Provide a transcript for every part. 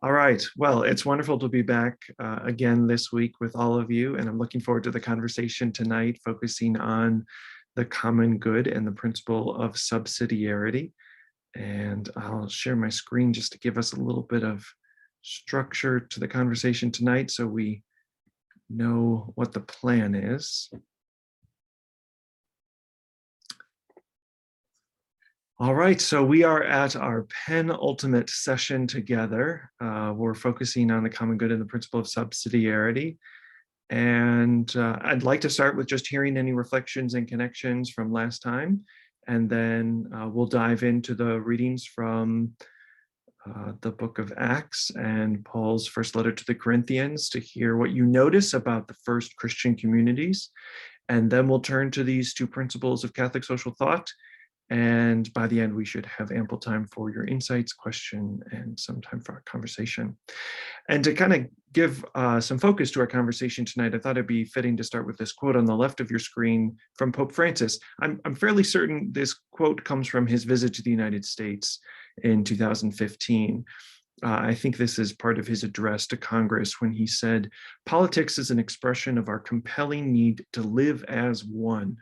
All right. Well, it's wonderful to be back again this week with all of you, and I'm looking forward to the conversation tonight, focusing on the common good and the principle of subsidiarity. And I'll share my screen just to give us a little bit of structure to the conversation tonight so we know what the plan is. All right, so we are at our penultimate session together. We're focusing on the common good and the principle of subsidiarity. And I'd like to start with just hearing any reflections and connections from last time. And then we'll dive into the readings from the book of Acts and Paul's first letter to the Corinthians to hear what you notice about the first Christian communities. And then we'll turn to these two principles of Catholic social thought. And by the end, we should have ample time for your insights, question, and some time for our conversation. And to kind of give some focus to our conversation tonight, I thought it'd be fitting to start with this quote on the left of your screen from Pope Francis. I'm fairly certain this quote comes from his visit to the United States in 2015. I think this is part of his address to Congress when he said, "Politics is an expression of our compelling need to live as one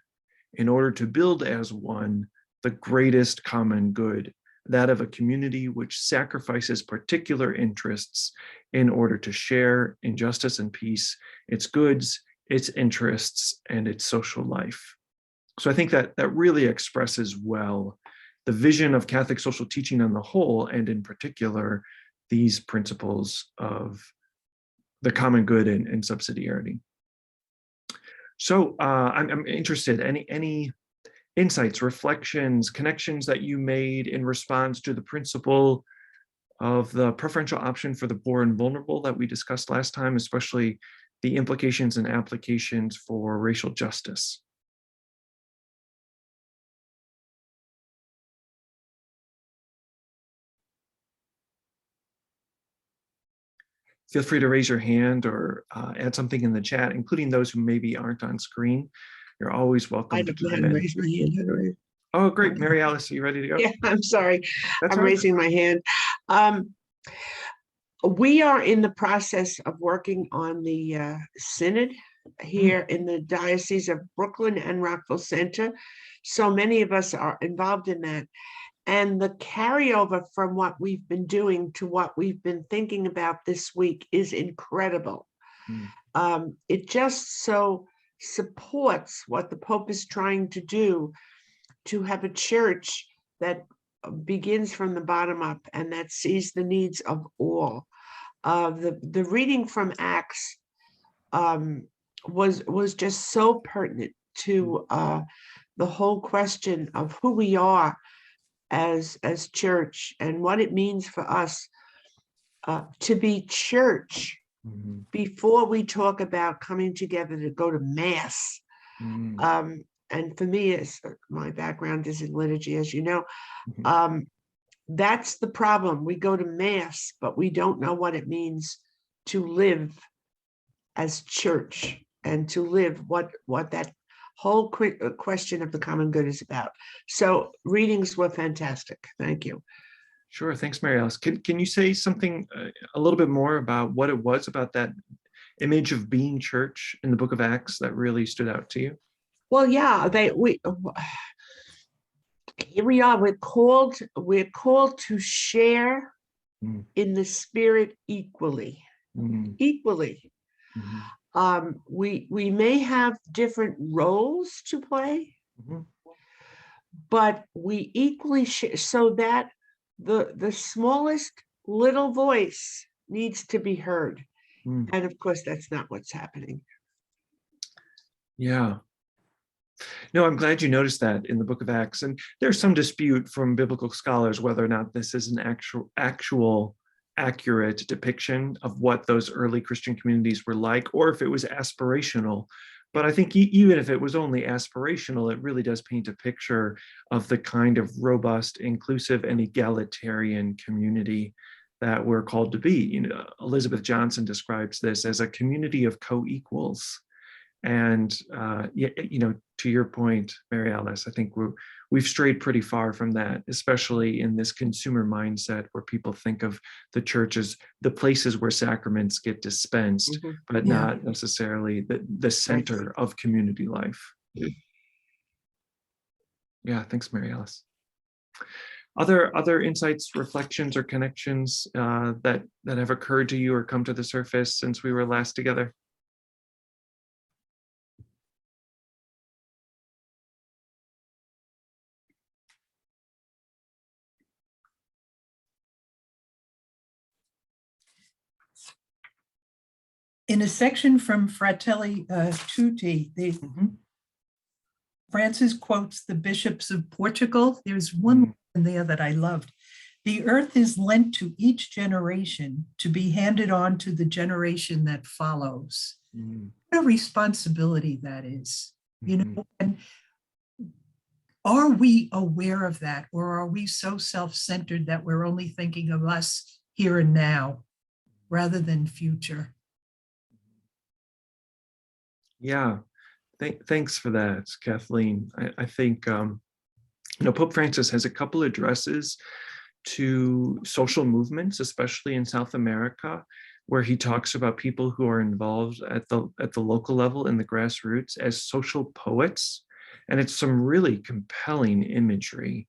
in order to build as one the greatest common good, that of a community which sacrifices particular interests in order to share in justice and peace its goods, its interests, and its social life." So I think that really expresses well the vision of Catholic social teaching on the whole, and in particular, these principles of the common good and subsidiarity. So I'm interested, any insights, reflections, connections that you made in response to the principle of the preferential option for the poor and vulnerable that we discussed last time, especially the implications and applications for racial justice? Feel free to raise your hand or add something in the chat, including those who maybe aren't on screen. You're always welcome to chime in. Raise my hand. Oh, great. Mary Alice, are you ready to go? Yeah, I'm sorry. That's I'm right. raising my hand. We are in the process of working on the synod here in the Diocese of Brooklyn and Rockville Center. So many of us are involved in that. And the carryover from what we've been doing to what we've been thinking about this week is incredible. It just so supports what the Pope is trying to do, to have a church that begins from the bottom up and that sees the needs of all. The reading from Acts was just so pertinent to the whole question of who we are as church and what it means for us to be church before we talk about coming together to go to mass. And for me, my background is in liturgy, as you know, that's the problem. We go to mass, but we don't know what it means to live as church and to live what that whole question of the common good is about. So readings were fantastic. Thank you. Sure. Thanks, Mary Alice. Can you say something a little bit more about what it was about that image of being church in the book of Acts that really stood out to you? Well, yeah, here we are. We're called to share in the Spirit equally. Equally. We may have different roles to play, but we equally share, so that the smallest little voice needs to be heard. And of course, that's not what's happening. Yeah. No, I'm glad you noticed that in the book of Acts. And there's some dispute from biblical scholars whether or not this is an actual accurate depiction of what those early Christian communities were like, or if it was aspirational. But I think even if it was only aspirational, it really does paint a picture of the kind of robust, inclusive, and egalitarian community that we're called to be. You know, Elizabeth Johnson describes this as a community of co-equals. And you know, to your point, Mary Alice, I think we've strayed pretty far from that, especially in this consumer mindset where people think of the church as the places where sacraments get dispensed, but Yeah. not necessarily the center of community life. Yeah, thanks, Mary Alice. Other insights, reflections, or connections that have occurred to you or come to the surface since we were last together? In a section from Fratelli Tutti, Francis quotes the bishops of Portugal. There's one in there that I loved. The earth is lent to each generation to be handed on to the generation that follows. What a responsibility that is, you know, and are we aware of that, or are we so self-centered that we're only thinking of us here and now rather than future? Yeah, thanks for that, Kathleen. I think, Pope Francis has a couple of addresses to social movements, especially in South America, where he talks about people who are involved at the local level in the grassroots as social poets. And it's some really compelling imagery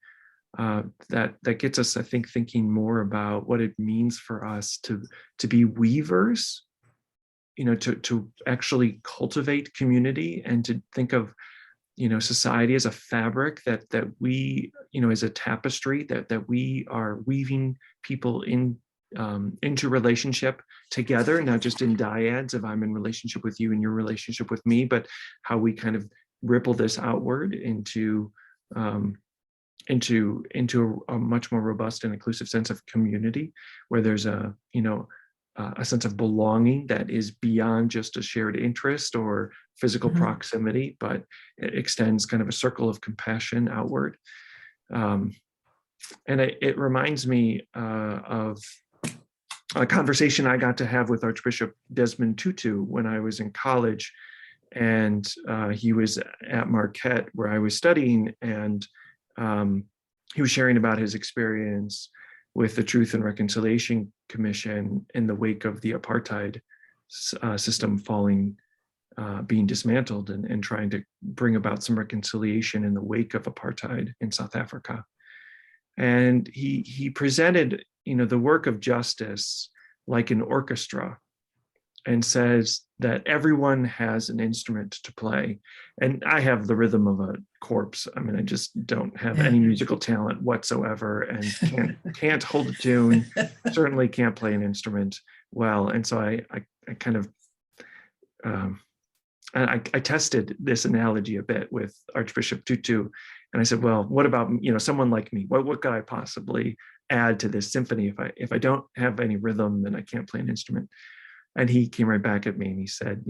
that gets us, I think, thinking more about what it means for us to be weavers, to actually cultivate community and to think of, society as a fabric that we, as a tapestry that we are weaving people into relationship together, not just in dyads of I'm in relationship with you and your relationship with me, but how we kind of ripple this outward into a much more robust and inclusive sense of community, where there's a sense of belonging that is beyond just a shared interest or physical proximity, but it extends kind of a circle of compassion outward. And it reminds me of a conversation I got to have with Archbishop Desmond Tutu when I was in college. And he was at Marquette where I was studying, and he was sharing about his experience with the Truth and Reconciliation Commission in the wake of the apartheid system being dismantled, and trying to bring about some reconciliation in the wake of apartheid in South Africa. And he presented, the work of justice like an orchestra, and says that everyone has an instrument to play. And I have the rhythm of a corpse. I mean, I just don't have any musical talent whatsoever, and can't hold a tune, certainly can't play an instrument well. And so I kind of, I tested this analogy a bit with Archbishop Tutu. And I said, well, what about, someone like me? What could I possibly add to this symphony if I don't have any rhythm, then I can't play an instrument? And he came right back at me and he said,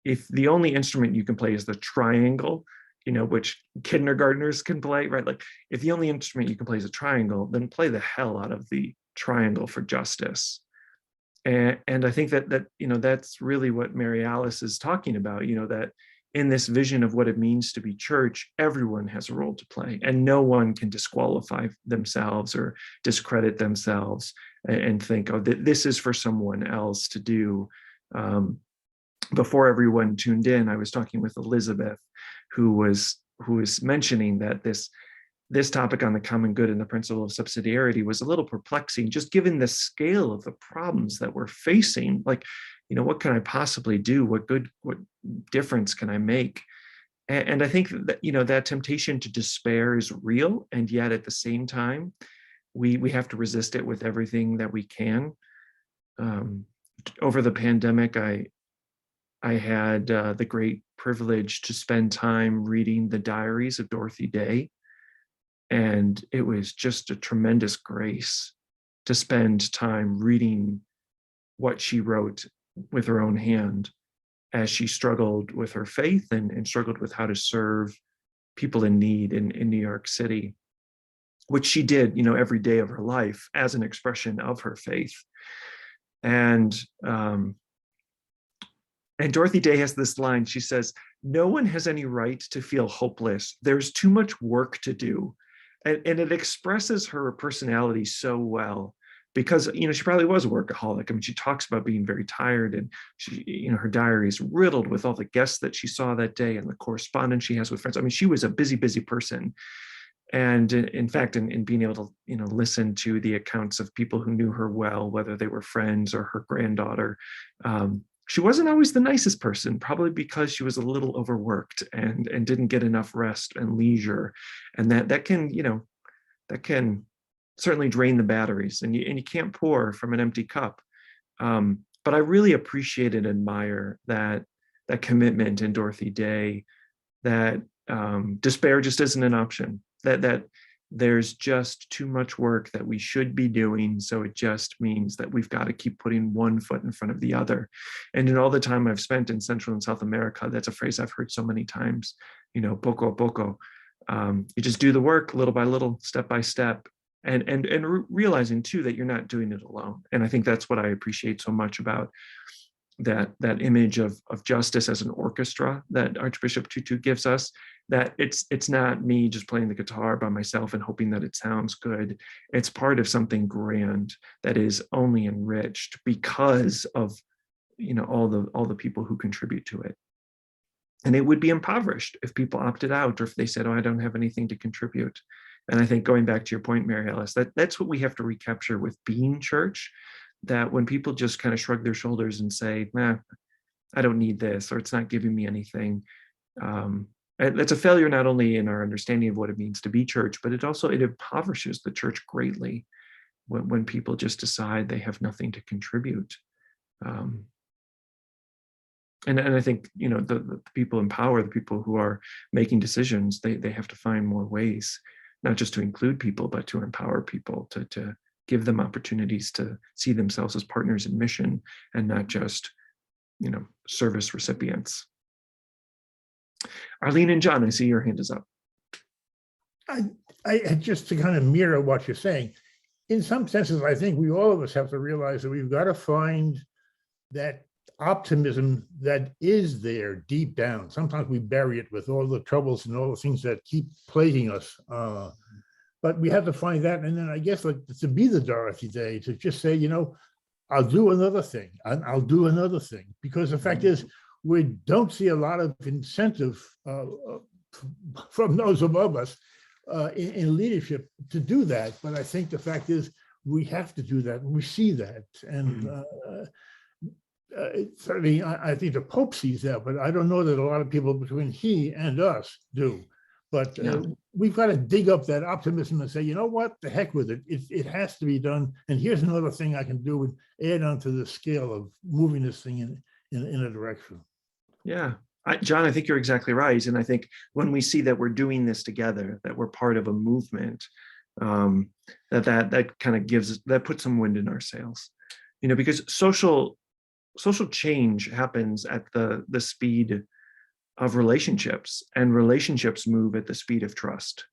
if the only instrument you can play is the triangle, which kindergartners can play, right? Like, if the only instrument you can play is a triangle, then play the hell out of the triangle for justice. And I think that that's really what Mary Alice is talking about, that in this vision of what it means to be church, everyone has a role to play, and no one can disqualify themselves or discredit themselves and think, oh, this is for someone else to do. Before everyone tuned in, I was talking with Elizabeth, who was mentioning that this topic on the common good and the principle of subsidiarity was a little perplexing, just given the scale of the problems that we're facing. Like, what can I possibly do? What difference can I make? And I think that, that temptation to despair is real. And yet at the same time, we have to resist it with everything that we can. Over the pandemic, I had the great privilege to spend time reading the Diaries of Dorothy Day. And it was just a tremendous grace to spend time reading what she wrote with her own hand as she struggled with her faith and struggled with how to serve people in need in New York City, which she did, every day of her life as an expression of her faith. And And Dorothy Day has this line. She says, "No one has any right to feel hopeless. There's too much work to do." And it expresses her personality so well, because, she probably was a workaholic. I mean, she talks about being very tired, and her diary is riddled with all the guests that she saw that day and the correspondence she has with friends. I mean, she was a busy, busy person. And in fact, in being able to, listen to the accounts of people who knew her well, whether they were friends or her granddaughter, she wasn't always the nicest person, probably because she was a little overworked and didn't get enough rest and leisure. And that can certainly drain the batteries, and you can't pour from an empty cup. But I really appreciate and admire that commitment in Dorothy Day, that despair just isn't an option, that there's just too much work that we should be doing. So it just means that we've got to keep putting one foot in front of the other. And in all the time I've spent in Central and South America, that's a phrase I've heard so many times, poco a poco. You just do the work little by little, step by step, and realizing too that you're not doing it alone. And I think that's what I appreciate so much about that image of justice as an orchestra that Archbishop Tutu gives us, that it's not me just playing the guitar by myself and hoping that it sounds good. It's part of something grand that is only enriched because of all the people who contribute to it. And it would be impoverished if people opted out, or if they said, "Oh, I don't have anything to contribute." And I think, going back to your point, Mary Alice, that's what we have to recapture with being church, that when people just kind of shrug their shoulders and say, I don't need this, or it's not giving me anything, that's a failure not only in our understanding of what it means to be church, but it impoverishes the church greatly when people just decide they have nothing to contribute. And I think, the people in power, the people who are making decisions, they have to find more ways, not just to include people, but to empower people, to give them opportunities to see themselves as partners in mission and not just, service recipients. Arlene and John, I see your hand is up. I just to kind of mirror what you're saying, in some senses, I think all of us have to realize that we've got to find that optimism that is there deep down. Sometimes we bury it with all the troubles and all the things that keep plaguing us. But we have to find that. And then I guess, like, to be the Dorothy Day, to just say, I'll do another thing. I'll do another thing. Because the fact is, we don't see a lot of incentive from those above us in leadership to do that. But I think the fact is, we have to do that. We see that. And certainly, I think the Pope sees that, but I don't know that a lot of people between he and us do. But we've got to dig up that optimism and say, you know what, the heck with it. It has to be done. And here's another thing I can do and add on to the scale of moving this thing in a direction. Yeah. John, I think you're exactly right. And I think when we see that we're doing this together, that we're part of a movement, that kind of puts some wind in our sails, because social change happens at the speed of relationships, and relationships move at the speed of trust.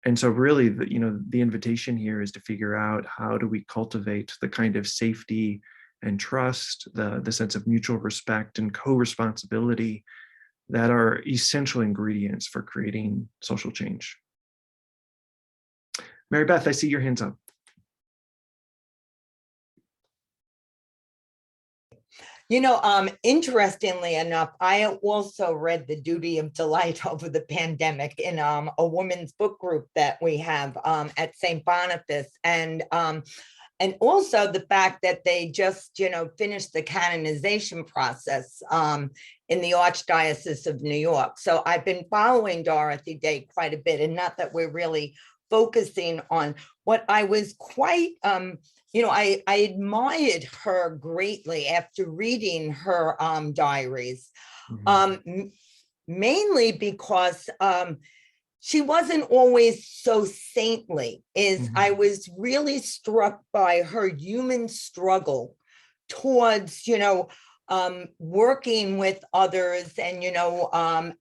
And so really, the invitation here is to figure out, how do we cultivate the kind of safety and trust, the sense of mutual respect and co-responsibility that are essential ingredients for creating social change. Mary Beth, I see your hands up. Interestingly enough, I also read The Duty of Delight over the pandemic in a women's book group that we have at St. Boniface. And also the fact that they just, finished the canonization process in the Archdiocese of New York. So I've been following Dorothy Day quite a bit, and not that we're really focusing on what I was quite, I admired her greatly after reading her diaries, mainly because she wasn't always so saintly. I was really struck by her human struggle towards, working with others, and,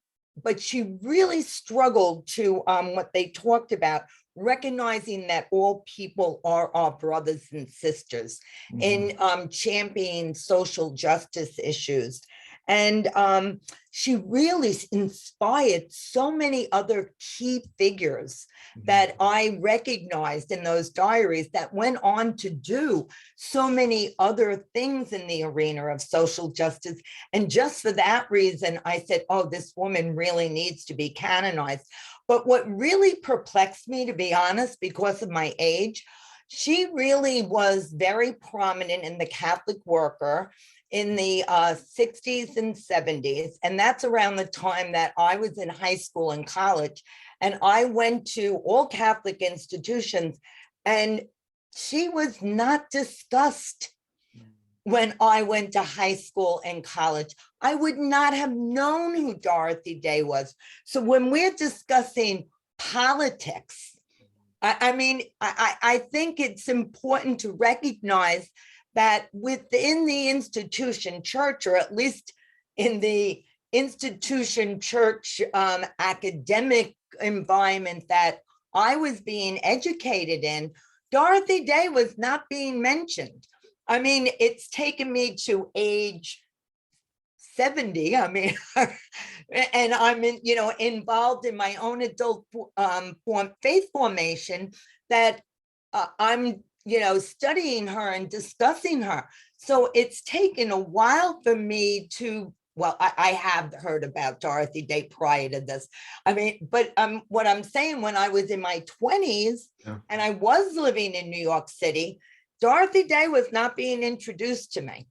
but she really struggled to what they talked about, recognizing that all people are our brothers and sisters, in championing social justice issues. And she really inspired so many other key figures that I recognized in those diaries that went on to do so many other things in the arena of social justice. And just for that reason, I said, oh, this woman really needs to be canonized. But what really perplexed me, to be honest, because of my age, she really was very prominent in the Catholic Worker in the 60s and 70s. And that's around the time that I was in high school and college. And I went to all Catholic institutions, and she was not discussed when I went to high school and college. I would not have known who Dorothy Day was. So when we're discussing politics, I think it's important to recognize that within the institution church, or at least in the institution church academic environment that I was being educated in, Dorothy Day was not being mentioned. I mean, it's taken me to age 70. I mean, and I'm involved in my own adult faith formation, that I'm studying her and discussing her. So it's taken a while for me to, well, I have heard about Dorothy Day prior to this. I mean, but what I'm saying, when I was in my 20s and I was living in New York City, Dorothy Day was not being introduced to me.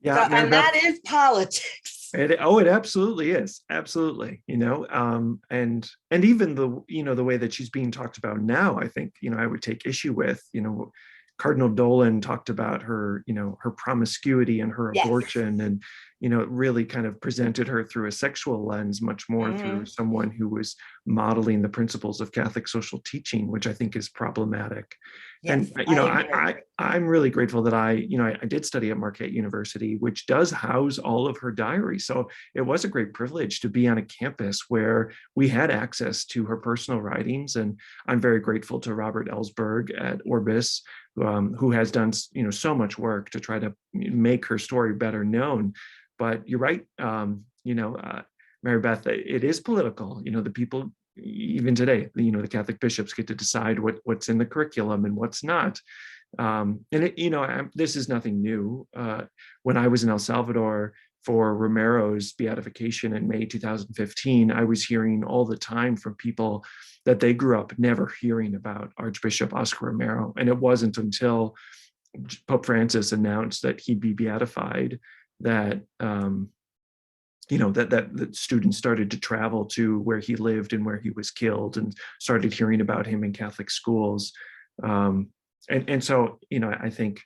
Yeah, so, and that is politics. It absolutely is. Absolutely. And even the way that she's being talked about now, I think, I would take issue with, Cardinal Dolan talked about her, her promiscuity and her abortion, and, it really kind of presented her through a sexual lens, much more through someone who was modeling the principles of Catholic social teaching, which I think is problematic. Yes, and, I'm really grateful that I did study at Marquette University, which does house all of her diaries. So it was a great privilege to be on a campus where we had access to her personal writings. And I'm very grateful to Robert Ellsberg at Orbis, who has done, so much work to try to make her story better known. But you're right, Mary Beth, it is political. The people, even today, the Catholic bishops get to decide what's in the curriculum and what's not. And this is nothing new. When I was in El Salvador for Romero's beatification in May 2015, I was hearing all the time from people that they grew up never hearing about Archbishop Oscar Romero. And it wasn't until Pope Francis announced that he'd be beatified that that students started to travel to where he lived and where he was killed, and started hearing about him in Catholic schools. And so, I think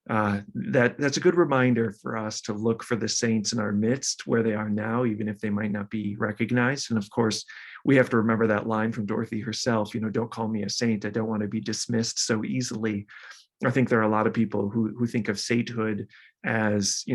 that's a good reminder for us to look for the saints in our midst where they are now, even if they might not be recognized. And of course, we have to remember that line from Dorothy herself, don't call me a saint. I don't want to be dismissed so easily. I think there are a lot of people who think of sainthood as,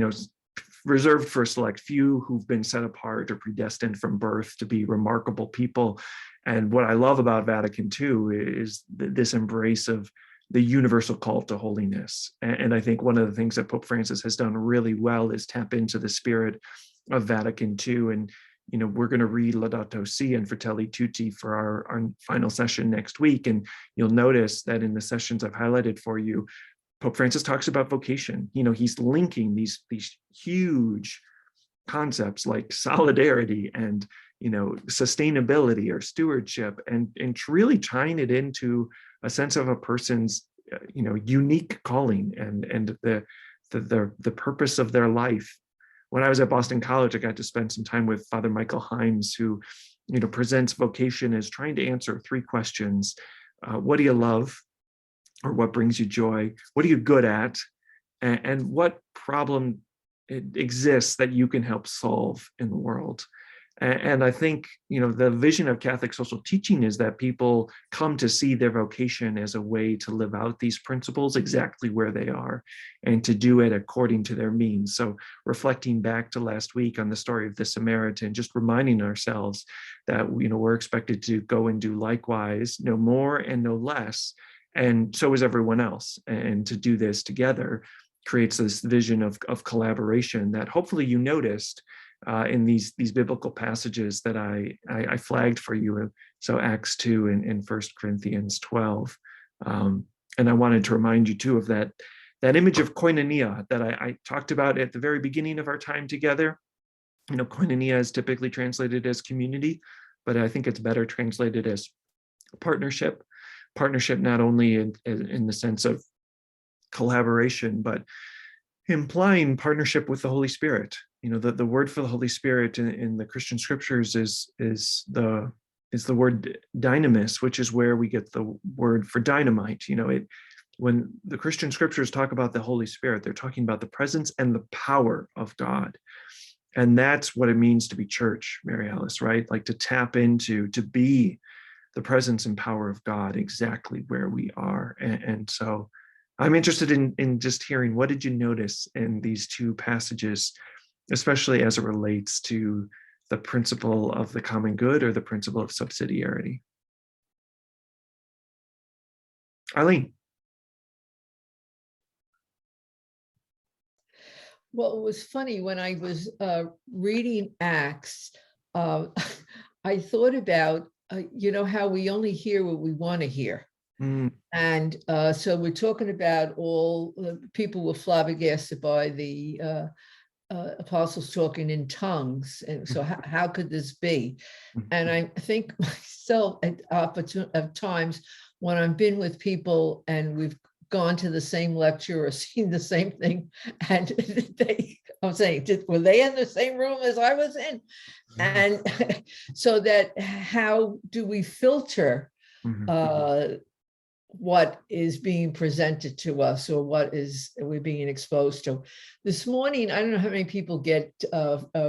reserved for a select few who've been set apart or predestined from birth to be remarkable people. And what I love about Vatican II is this embrace of the universal call to holiness. And I think one of the things that Pope Francis has done really well is tap into the spirit of Vatican II. And, we're going to read Laudato Si and Fratelli Tutti for our final session next week. And you'll notice that in the sessions I've highlighted for you, Pope Francis talks about vocation. He's linking these huge concepts like solidarity and, sustainability or stewardship, and really tying it into a sense of a person's, unique calling and the purpose of their life. When I was at Boston College, I got to spend some time with Father Michael Himes, who, presents vocation as trying to answer three questions. What do you love? Or what brings you joy? What are you good at? And what problem exists that you can help solve in the world? And I think, the vision of Catholic social teaching is that people come to see their vocation as a way to live out these principles exactly where they are, and to do it according to their means. So reflecting back to last week on the story of the Samaritan, just reminding ourselves that, we're expected to go and do likewise, no more and no less. And so is everyone else. And to do this together, creates this vision of collaboration that hopefully you noticed in these biblical passages that I flagged for you. So Acts 2 and 1 Corinthians 12. And I wanted to remind you too of that image of koinonia that I talked about at the very beginning of our time together. You know, koinonia is typically translated as community, but I think it's better translated as partnership. Partnership not only in the sense of collaboration, but implying partnership with the Holy Spirit. You know, the word for the Holy Spirit in the Christian scriptures is the word dynamis, which is where we get the word for dynamite. You know, when the Christian scriptures talk about the Holy Spirit, they're talking about the presence and the power of God. And that's what it means to be church, Mary Alice, right? Like to tap into, to be the presence and power of God exactly where we are. And so I'm interested in just hearing, what did you notice in these two passages, especially as it relates to the principle of the common good or the principle of subsidiarity? Eileen. Well, it was funny when I was reading Acts, I thought about, you know, how we only hear what we want to hear. And so we're talking about all the people were flabbergasted by the apostles talking in tongues. And so how could this be? And I think myself at times when I've been with people and we've gone to the same lecture or seen the same thing, and I'm saying, were they in the same room as I was in? And so that how do we filter what is being presented to us or what is we're being exposed to? This morning, I don't know how many people get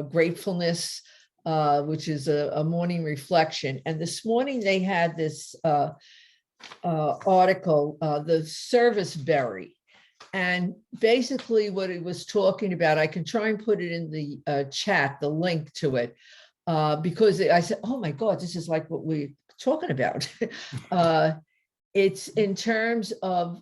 gratefulness, which is a morning reflection. And this morning they had this article, the service berry. And basically what it was talking about, I can try and put it in the chat, the link to it, because I said, oh my God, this is like what we're talking about. It's in terms of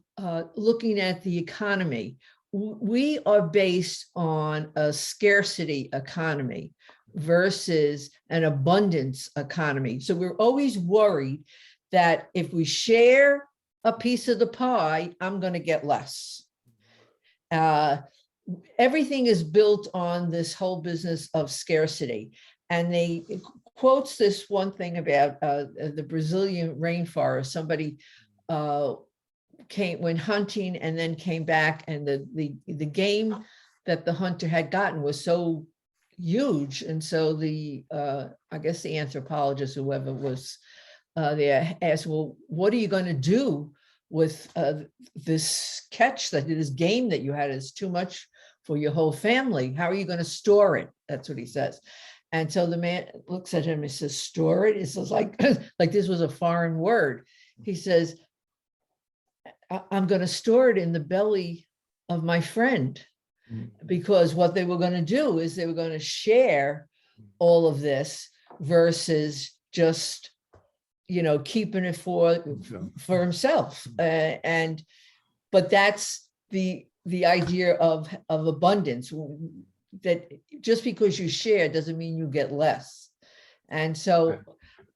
looking at the economy. We are based on a scarcity economy versus an abundance economy. So we're always worried that if we share a piece of the pie, I'm going to get less. Everything is built on this whole business of scarcity. And they quotes this one thing about the Brazilian rainforest. Somebody went hunting and then came back, and the game that the hunter had gotten was so huge. And so I guess the anthropologist, whoever was there, asked, well, what are you going to do with this catch, this game that you had is too much for your whole family? How are you going to store it? That's what he says. And so the man looks at him and says, store it? It's like this was a foreign word. He says, I'm going to store it in the belly of my friend, because what they were going to do is they were going to share all of this versus just, keeping it for himself. But that's the idea of abundance, that just because you share doesn't mean you get less. And so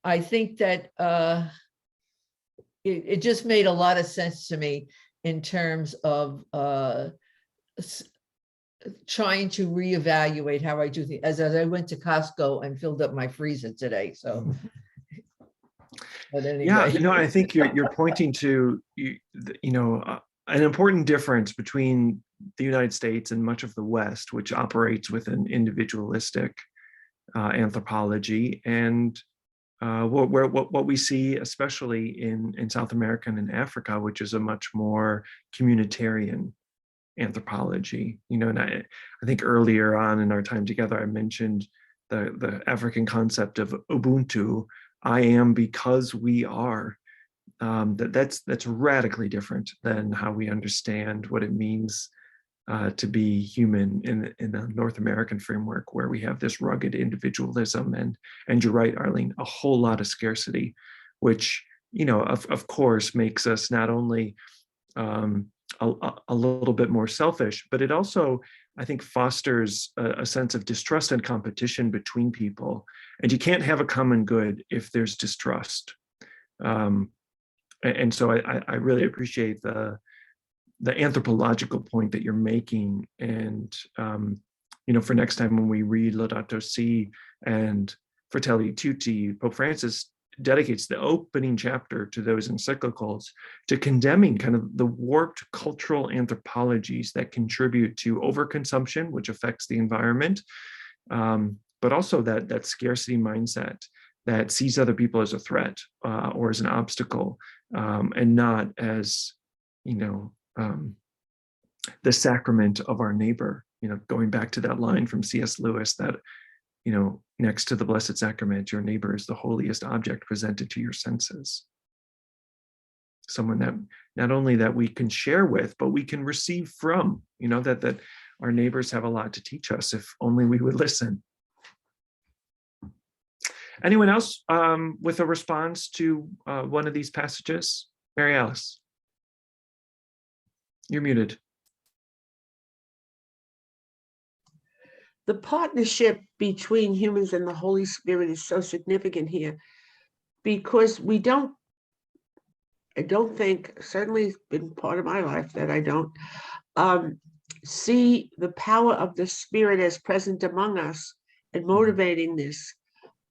I think that it just made a lot of sense to me in terms of trying to reevaluate how I do things. As I went to Costco and filled up my freezer today. So, but anyway. Yeah, I think you're pointing to an important difference between the United States and much of the West, which operates with an individualistic anthropology, and what we see, especially in South America and in Africa, which is a much more communitarian anthropology. And I think earlier on in our time together, I mentioned the African concept of Ubuntu. I am because we are. That's radically different than how we understand what it means to be human in a North American framework, where we have this rugged individualism and you're right, Arlene, a whole lot of scarcity, which of course makes us not only a little bit more selfish, but it also, I think, fosters a sense of distrust and competition between people. And you can't have a common good if there's distrust. And so I really appreciate the anthropological point that you're making. And, for next time when we read Laudato Si and Fratelli Tutti, Pope Francis dedicates the opening chapter to those encyclicals, to condemning kind of the warped cultural anthropologies that contribute to overconsumption, which affects the environment, but also that scarcity mindset that sees other people as a threat or as an obstacle, and not as, the sacrament of our neighbor. Going back to that line from C.S. Lewis that, next to the Blessed Sacrament, your neighbor is the holiest object presented to your senses. Someone that not only that we can share with, but we can receive from, that our neighbors have a lot to teach us if only we would listen. Anyone else with a response to one of these passages? Mary Alice, you're muted. The partnership between humans and the Holy Spirit is so significant here, because I don't think, certainly it's been part of my life that I don't see the power of the Spirit as present among us and motivating this,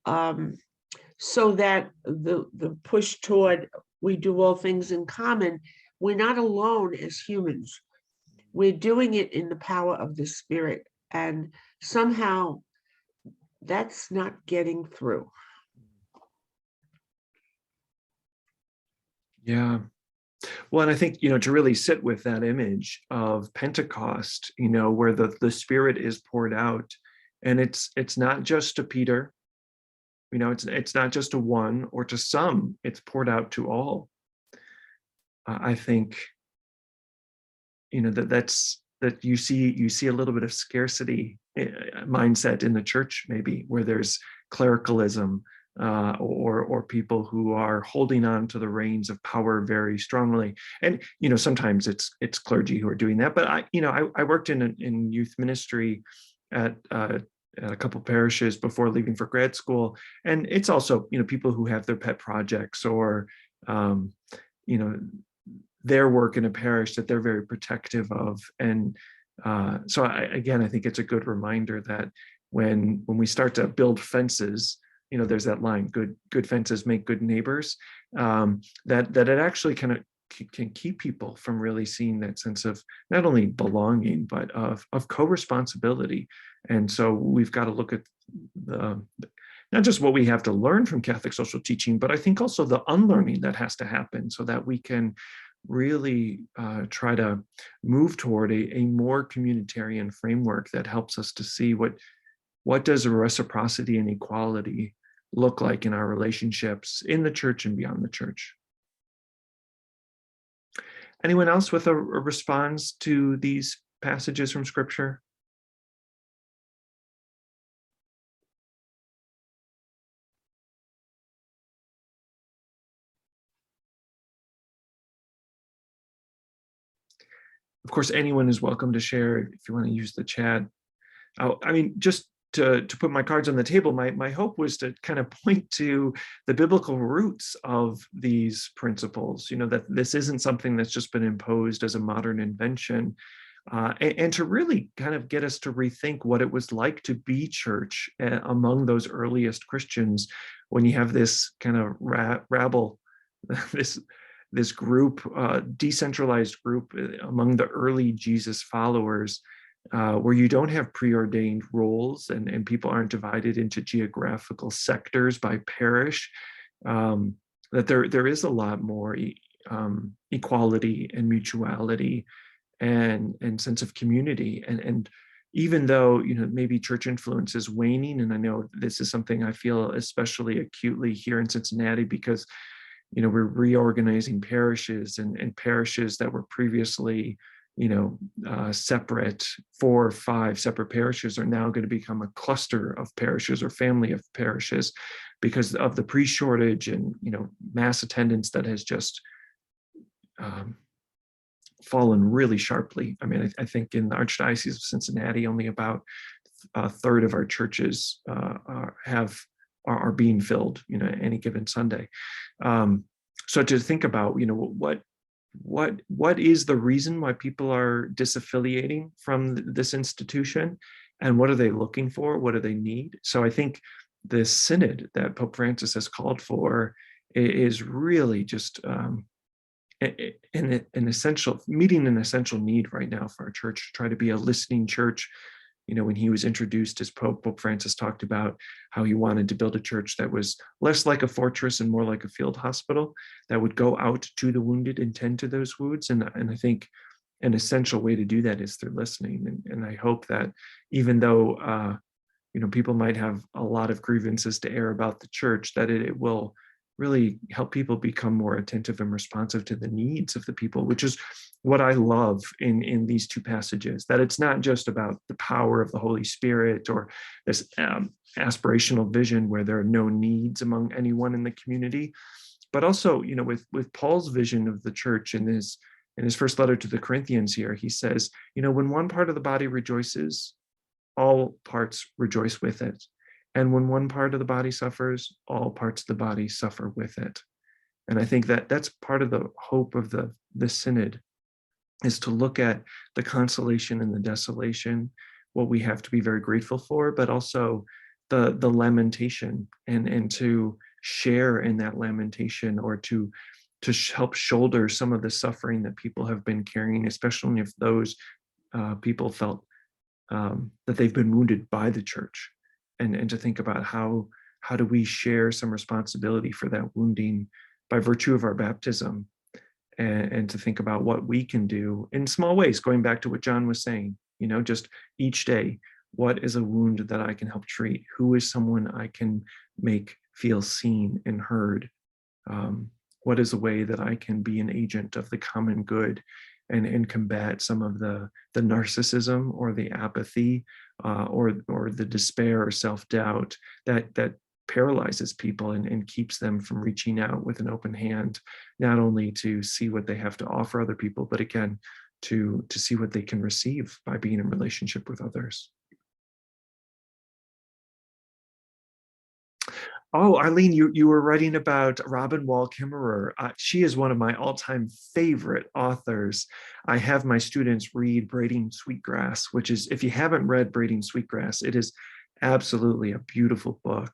so that the push toward we do all things in common, we're not alone as humans. We're doing it in the power of the Spirit. And somehow that's not getting through. Yeah. Well, and I think, to really sit with that image of Pentecost, where the Spirit is poured out, and it's not just to Peter, it's not just to one or to some, it's poured out to all. I think, that you see a little bit of scarcity mindset in the church, maybe, where there's clericalism, or people who are holding on to the reins of power very strongly. And sometimes it's clergy who are doing that. But I worked in youth ministry at a couple parishes before leaving for grad school, and it's also people who have their pet projects or their work in a parish that they're very protective of. And so I think it's a good reminder that when we start to build fences, there's that line, good fences make good neighbors, that it actually kind of can keep people from really seeing that sense of not only belonging, but of co-responsibility. And so we've got to look at not just what we have to learn from Catholic social teaching, but I think also the unlearning that has to happen so that we can really try to move toward a more communitarian framework that helps us to see what does a reciprocity and equality look like in our relationships in the church and beyond the church. Anyone else with a response to these passages from Scripture? Of course, anyone is welcome to share if you want to use the chat. Just to put my cards on the table, my hope was to kind of point to the biblical roots of these principles, that this isn't something that's just been imposed as a modern invention, and to really kind of get us to rethink what it was like to be church among those earliest Christians, when you have this kind of rabble, this group, decentralized group among the early Jesus followers, where you don't have preordained roles and people aren't divided into geographical sectors by parish, that there is a lot more equality and mutuality and sense of community. And even though, maybe church influence is waning, and I know this is something I feel especially acutely here in Cincinnati, because we're reorganizing parishes, and parishes that were previously, separate, 4 or 5 separate parishes are now going to become a cluster of parishes or family of parishes because of the pre-shortage and, mass attendance that has just fallen really sharply. I mean, I think in the Archdiocese of Cincinnati, only about a third of our churches are being filled, any given Sunday. So to think about, what is the reason why people are disaffiliating from this institution, and what are they looking for? What do they need? So I think this synod that Pope Francis has called for is really just meeting an essential need right now for our church to try to be a listening church. When he was introduced as Pope Francis talked about how he wanted to build a church that was less like a fortress and more like a field hospital, that would go out to the wounded and tend to those wounds. And I think an essential way to do that is through listening. And I hope that even though, people might have a lot of grievances to air about the church, that it will really help people become more attentive and responsive to the needs of the people, which is what I love in these two passages, that it's not just about the power of the Holy Spirit or this aspirational vision where there are no needs among anyone in the community, but also, with Paul's vision of the church in his first letter to the Corinthians here, he says, when one part of the body rejoices, all parts rejoice with it. And when one part of the body suffers, all parts of the body suffer with it. And I think that that's part of the hope of the synod, is to look at the consolation and the desolation, what we have to be very grateful for, but also the lamentation, and to share in that lamentation, or to help shoulder some of the suffering that people have been carrying, especially if those people felt that they've been wounded by the church. And to think about how do we share some responsibility for that wounding by virtue of our baptism, and to think about what we can do in small ways, going back to what John was saying, just each day, what is a wound that I can help treat? Who is someone I can make feel seen and heard? What is a way that I can be an agent of the common good and combat some of the narcissism or the apathy or the despair or self-doubt that paralyzes people and keeps them from reaching out with an open hand, not only to see what they have to offer other people, but again, to see what they can receive by being in relationship with others. Oh, Arlene, you were writing about Robin Wall Kimmerer. She is one of my all-time favorite authors. I have my students read Braiding Sweetgrass, which is, if you haven't read Braiding Sweetgrass, it is absolutely a beautiful book.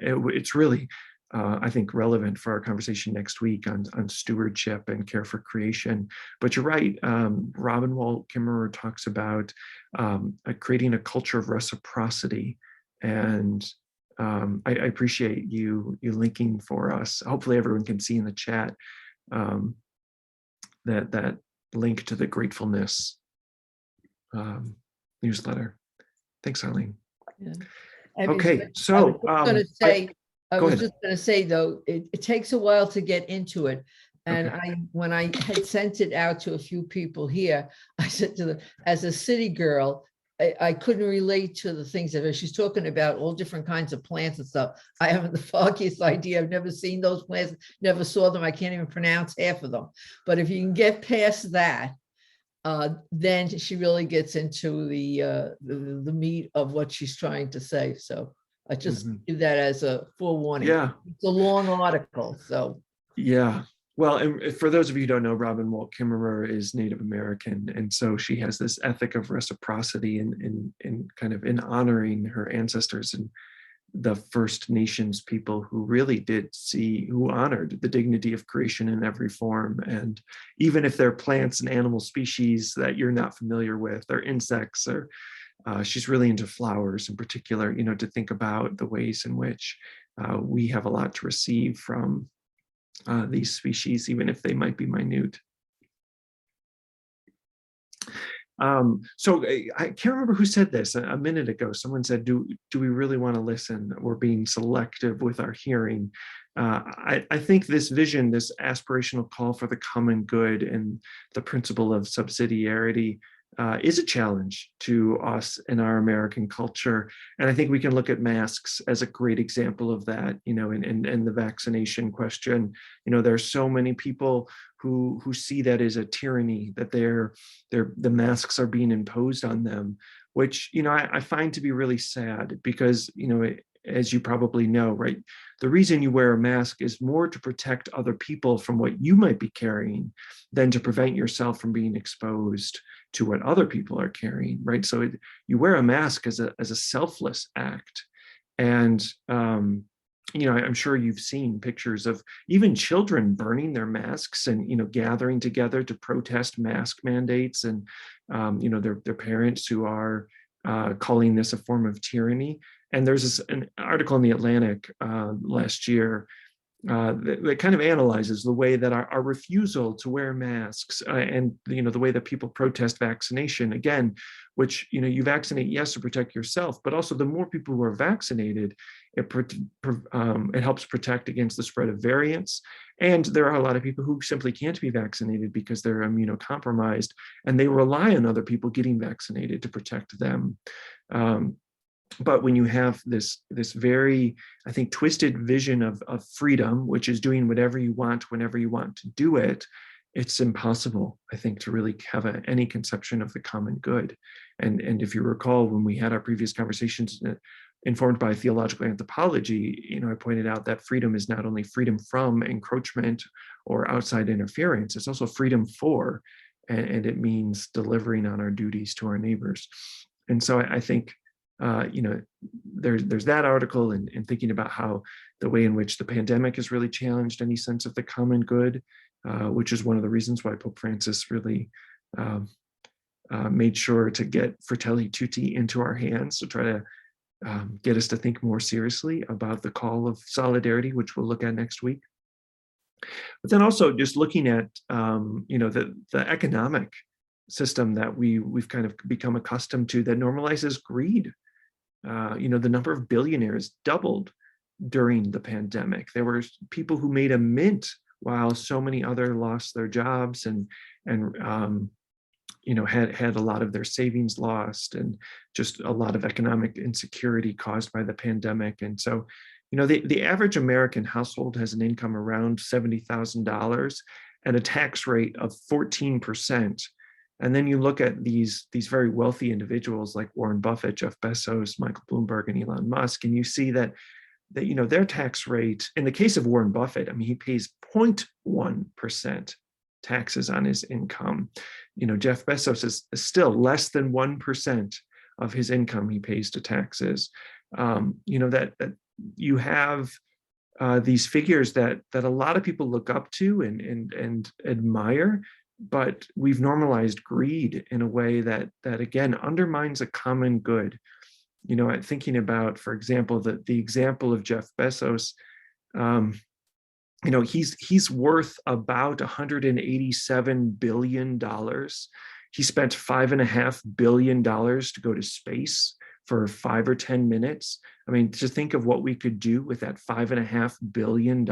It's really, I think, relevant for our conversation next week on stewardship and care for creation. But you're right, Robin Wall Kimmerer talks about creating a culture of reciprocity. And I appreciate you linking for us. Hopefully everyone can see in the chat that link to the gratefulness newsletter. Thanks, Arlene. Yeah. Okay, so I was just going to say, though, it takes a while to get into it. And okay. When I had sent it out to a few people here, I said to them, as a city girl, I couldn't relate to the things of it. She's talking about all different kinds of plants and stuff. I haven't the foggiest idea. I've never seen those plants, never saw them. I can't even pronounce half of them. But if you can get past that, then she really gets into the meat of what she's trying to say. So I just give that as a forewarning. Yeah, it's a long article. So yeah. Well, and for those of you who don't know, Robin Wall Kimmerer is Native American, and so she has this ethic of reciprocity in kind of in honoring her ancestors and the First Nations people who really who honored the dignity of creation in every form. And even if they're plants and animal species that you're not familiar with, or insects, or she's really into flowers in particular, to think about the ways in which we have a lot to receive from these species, even if they might be minute. So I can't remember who said this a minute ago. Someone said, do we really want to listen? We're being selective with our hearing. I think this vision, this aspirational call for the common good and the principle of subsidiarity is a challenge to us in our American culture. And I think we can look at masks as a great example of that, in the vaccination question. There are so many people who see that as a tyranny, that the masks are being imposed on them, which, you know, I find to be really sad because, you know, as you probably know, right, the reason you wear a mask is more to protect other people from what you might be carrying than to prevent yourself from being exposed to what other people are carrying, right? So you wear a mask as a selfless act. And, you know, I'm sure you've seen pictures of even children burning their masks and, you know, gathering together to protest mask mandates, and, you know, their parents who are calling this a form of tyranny. And there's an article in the Atlantic last year that kind of analyzes the way that our refusal to wear masks and, you know, the way that people protest vaccination, again, which, you know, you vaccinate, yes, to protect yourself, but also the more people who are vaccinated, it helps protect against the spread of variants. And there are a lot of people who simply can't be vaccinated because they're immunocompromised, and they rely on other people getting vaccinated to protect them. But when you have this very, I think, twisted vision of freedom, which is doing whatever you want, whenever you want to do it, it's impossible, I think, to really have any conception of the common good. And if you recall, when we had our previous conversations informed by theological anthropology, you know, I pointed out that freedom is not only freedom from encroachment or outside interference, it's also freedom for, and it means delivering on our duties to our neighbors. And so I think, you know, there's that article, and thinking about how the way in which the pandemic has really challenged any sense of the common good, which is one of the reasons why Pope Francis really made sure to get Fratelli Tutti into our hands to try to get us to think more seriously about the call of solidarity, which we'll look at next week. But then also just looking at, you know, the economic system that we've kind of become accustomed to that normalizes greed. You know, the number of billionaires doubled during the pandemic. There were people who made a mint while so many other lost their jobs and you know, had a lot of their savings lost, and just a lot of economic insecurity caused by the pandemic. And so, you know, the average American household has an income around $70,000 and a tax rate of 14%. And then you look at these very wealthy individuals like Warren Buffett, Jeff Bezos, Michael Bloomberg, and Elon Musk, and you see that you know, their tax rate, in the case of Warren Buffett, I mean, he pays 0.1% taxes on his income. You know, Jeff Bezos is still less than 1% of his income he pays to taxes. You know, that you have these figures that a lot of people look up to and admire, but we've normalized greed in a way that again undermines a common good. You know, thinking about, for example, the example of Jeff Bezos, you know, he's worth about $187 billion. He spent $5.5 billion to go to space for 5 or 10 minutes. I mean, to think of what we could do with that $5.5 billion,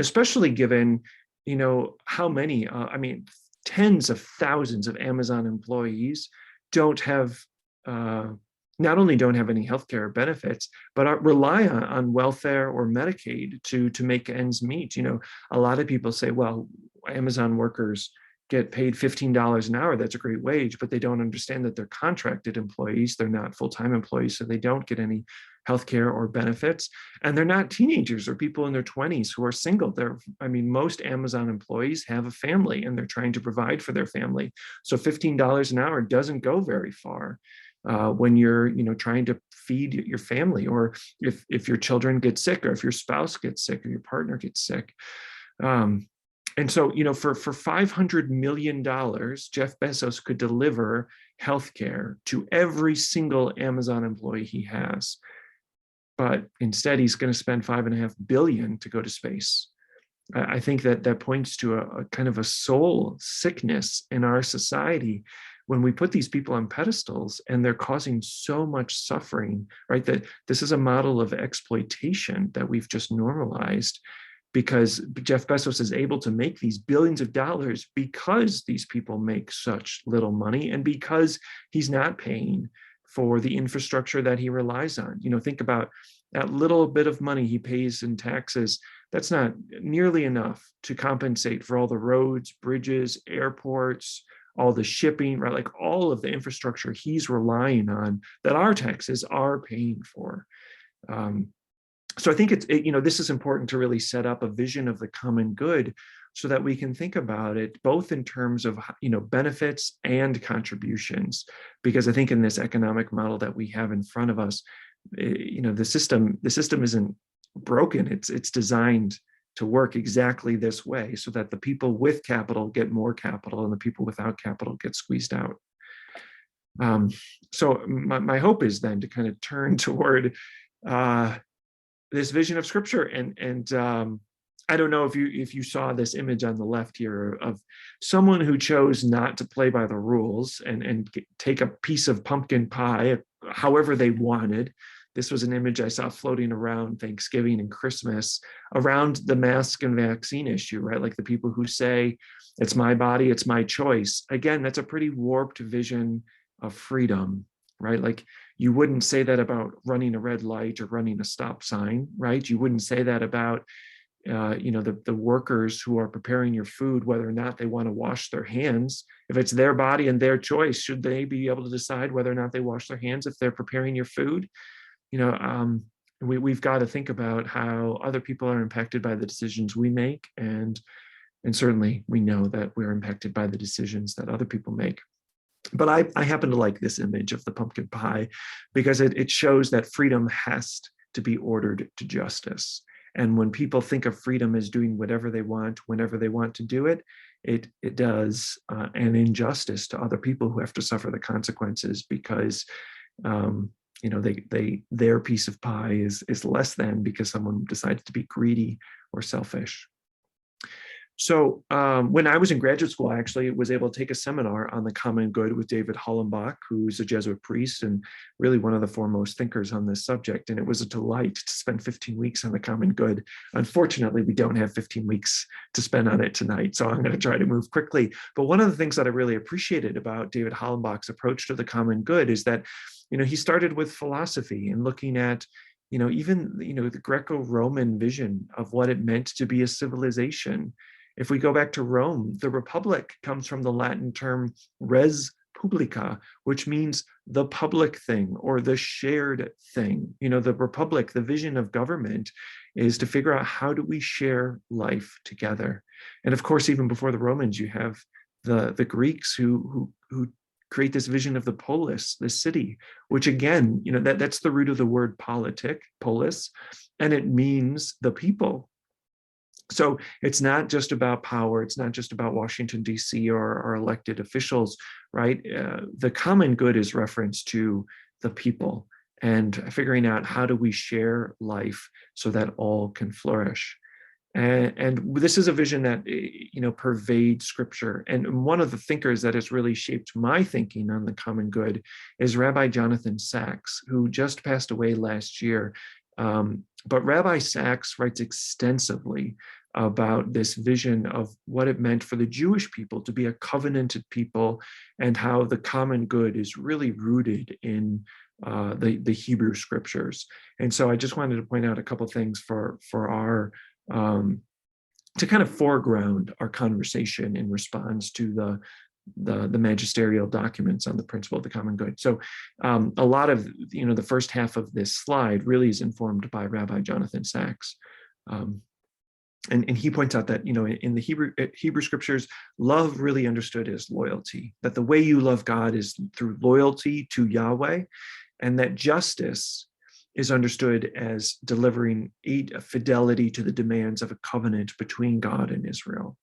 especially given, you know, how many, I mean, tens of thousands of Amazon employees don't have, not only don't have any healthcare benefits, but rely on welfare or Medicaid to make ends meet. You know, a lot of people say, well, Amazon workers get paid $15 an hour. That's a great wage, but they don't understand that they're contracted employees. They're not full-time employees, so they don't get any healthcare or benefits. And they're not teenagers or people in their 20s who are single. I mean, most Amazon employees have a family and they're trying to provide for their family. So $15 an hour doesn't go very far when you're, you know, trying to feed your family, or if your children get sick, or if your spouse gets sick, or your partner gets sick. And so, you know, for $500 million, Jeff Bezos could deliver healthcare to every single Amazon employee he has. But instead, he's going to spend $5.5 billion to go to space. I think that points to a kind of a soul sickness in our society when we put these people on pedestals and they're causing so much suffering, right? That this is a model of exploitation that we've just normalized, because Jeff Bezos is able to make these billions of dollars because these people make such little money, and because he's not paying for the infrastructure that he relies on. You know, think about that little bit of money he pays in taxes. that's not nearly enough to compensate for all the roads, bridges, airports, all the shipping, right? Like all of the infrastructure he's relying on that our taxes are paying for. So I think this is important to really set up a vision of the common good so that we can think about it both in terms of, benefits and contributions. Because I think in this economic model that we have in front of us, the system isn't broken. It's designed to work exactly this way so that the people with capital get more capital and the people without capital get squeezed out. So my hope is then to kind of turn toward this vision of Scripture, and I don't know if you saw this image on the left here of someone who chose not to play by the rules and take a piece of pumpkin pie however they wanted. This was an image I saw floating around Thanksgiving and Christmas around the mask and vaccine issue, right? Like the people who say, it's my body, it's my choice. Again, that's a pretty warped vision of freedom, right? Like you wouldn't say that about running a red light or running a stop sign, right? You wouldn't say that about, the workers who are preparing your food, whether or not they want to wash their hands. If it's their body and their choice, should they be able to decide whether or not they wash their hands if they're preparing your food? We've got to think about how other people are impacted by the decisions we make, and certainly we know that we're impacted by the decisions that other people make. But I happen to like this image of the pumpkin pie because it shows that freedom has to be ordered to justice. And when people think of freedom as doing whatever they want, whenever they want to do it, it does an injustice to other people who have to suffer the consequences because their piece of pie is less than because someone decides to be greedy or selfish. So when I was in graduate school, I actually was able to take a seminar on the common good with David Hollenbach, who's a Jesuit priest and really one of the foremost thinkers on this subject. And it was a delight to spend 15 weeks on the common good. Unfortunately, we don't have 15 weeks to spend on it tonight, so I'm going to try to move quickly. But one of the things that I really appreciated about David Hollenbach's approach to the common good is that, he started with philosophy and looking at the Greco-Roman vision of what it meant to be a civilization. If we go back to Rome, the republic comes from the Latin term res publica, which means the public thing or the shared thing. The republic, the vision of government is to figure out how do we share life together. And of course, even before the Romans, you have the Greeks who create this vision of the polis, the city, which again, that's the root of the word polis, and it means the people. So it's not just about power. It's not just about Washington, D.C. or elected officials, right? The common good is reference to the people and figuring out how do we share life so that all can flourish. And this is a vision that, pervades Scripture. And one of the thinkers that has really shaped my thinking on the common good is Rabbi Jonathan Sacks, who just passed away last year. But Rabbi Sacks writes extensively about this vision of what it meant for the Jewish people to be a covenanted people and how the common good is really rooted in the Hebrew Scriptures. And so I just wanted to point out a couple of things for our to kind of foreground our conversation in response to the magisterial documents on the principle of the common good. So a lot of the first half of this slide really is informed by Rabbi Jonathan Sacks. And he points out that in the Hebrew Scriptures, love really understood as loyalty, that the way you love God is through loyalty to Yahweh, and that justice is understood as delivering fidelity to the demands of a covenant between God and Israel.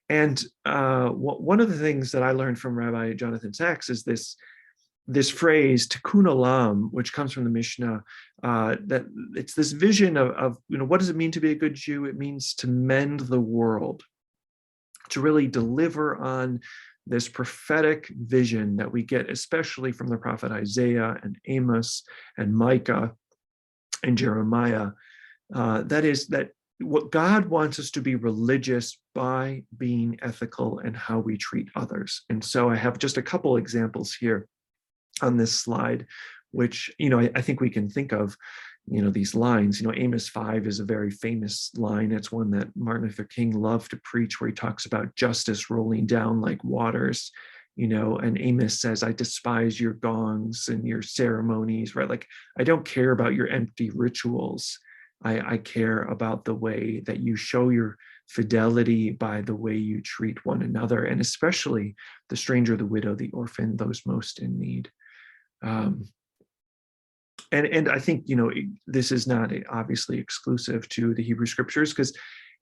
And one of the things that I learned from Rabbi Jonathan Sacks is this phrase tikkun olam, which comes from the Mishnah, that it's this vision of what does it mean to be a good Jew? It means to mend the world, to really deliver on this prophetic vision that we get, especially from the prophet Isaiah and Amos and Micah and Jeremiah. That is that what God wants us to be religious by being ethical in how we treat others. And so I have just a couple examples here on this slide, which I think we can think of. these lines. Amos 5 is a very famous line. It's one that Martin Luther King loved to preach, where he talks about justice rolling down like waters. And Amos says, I despise your gongs and your ceremonies, right? Like, I don't care about your empty rituals. I care about the way that you show your fidelity by the way you treat one another, and especially the stranger, the widow, the orphan, those most in need. And I think, this is not obviously exclusive to the Hebrew scriptures, because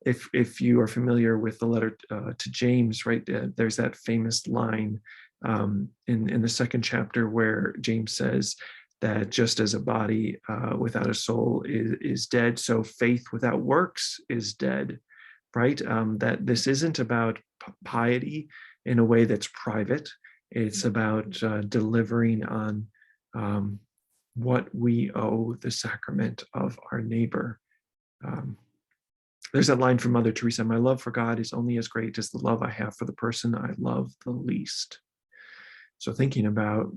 if you are familiar with the letter to James, right, there's that famous line in the second chapter where James says that just as a body without a soul is dead, so faith without works is dead, right? That this isn't about piety in a way that's private. It's about delivering on what we owe the sacrament of our neighbor. There's that line from Mother Teresa, my love for God is only as great as the love I have for the person I love the least. So thinking about,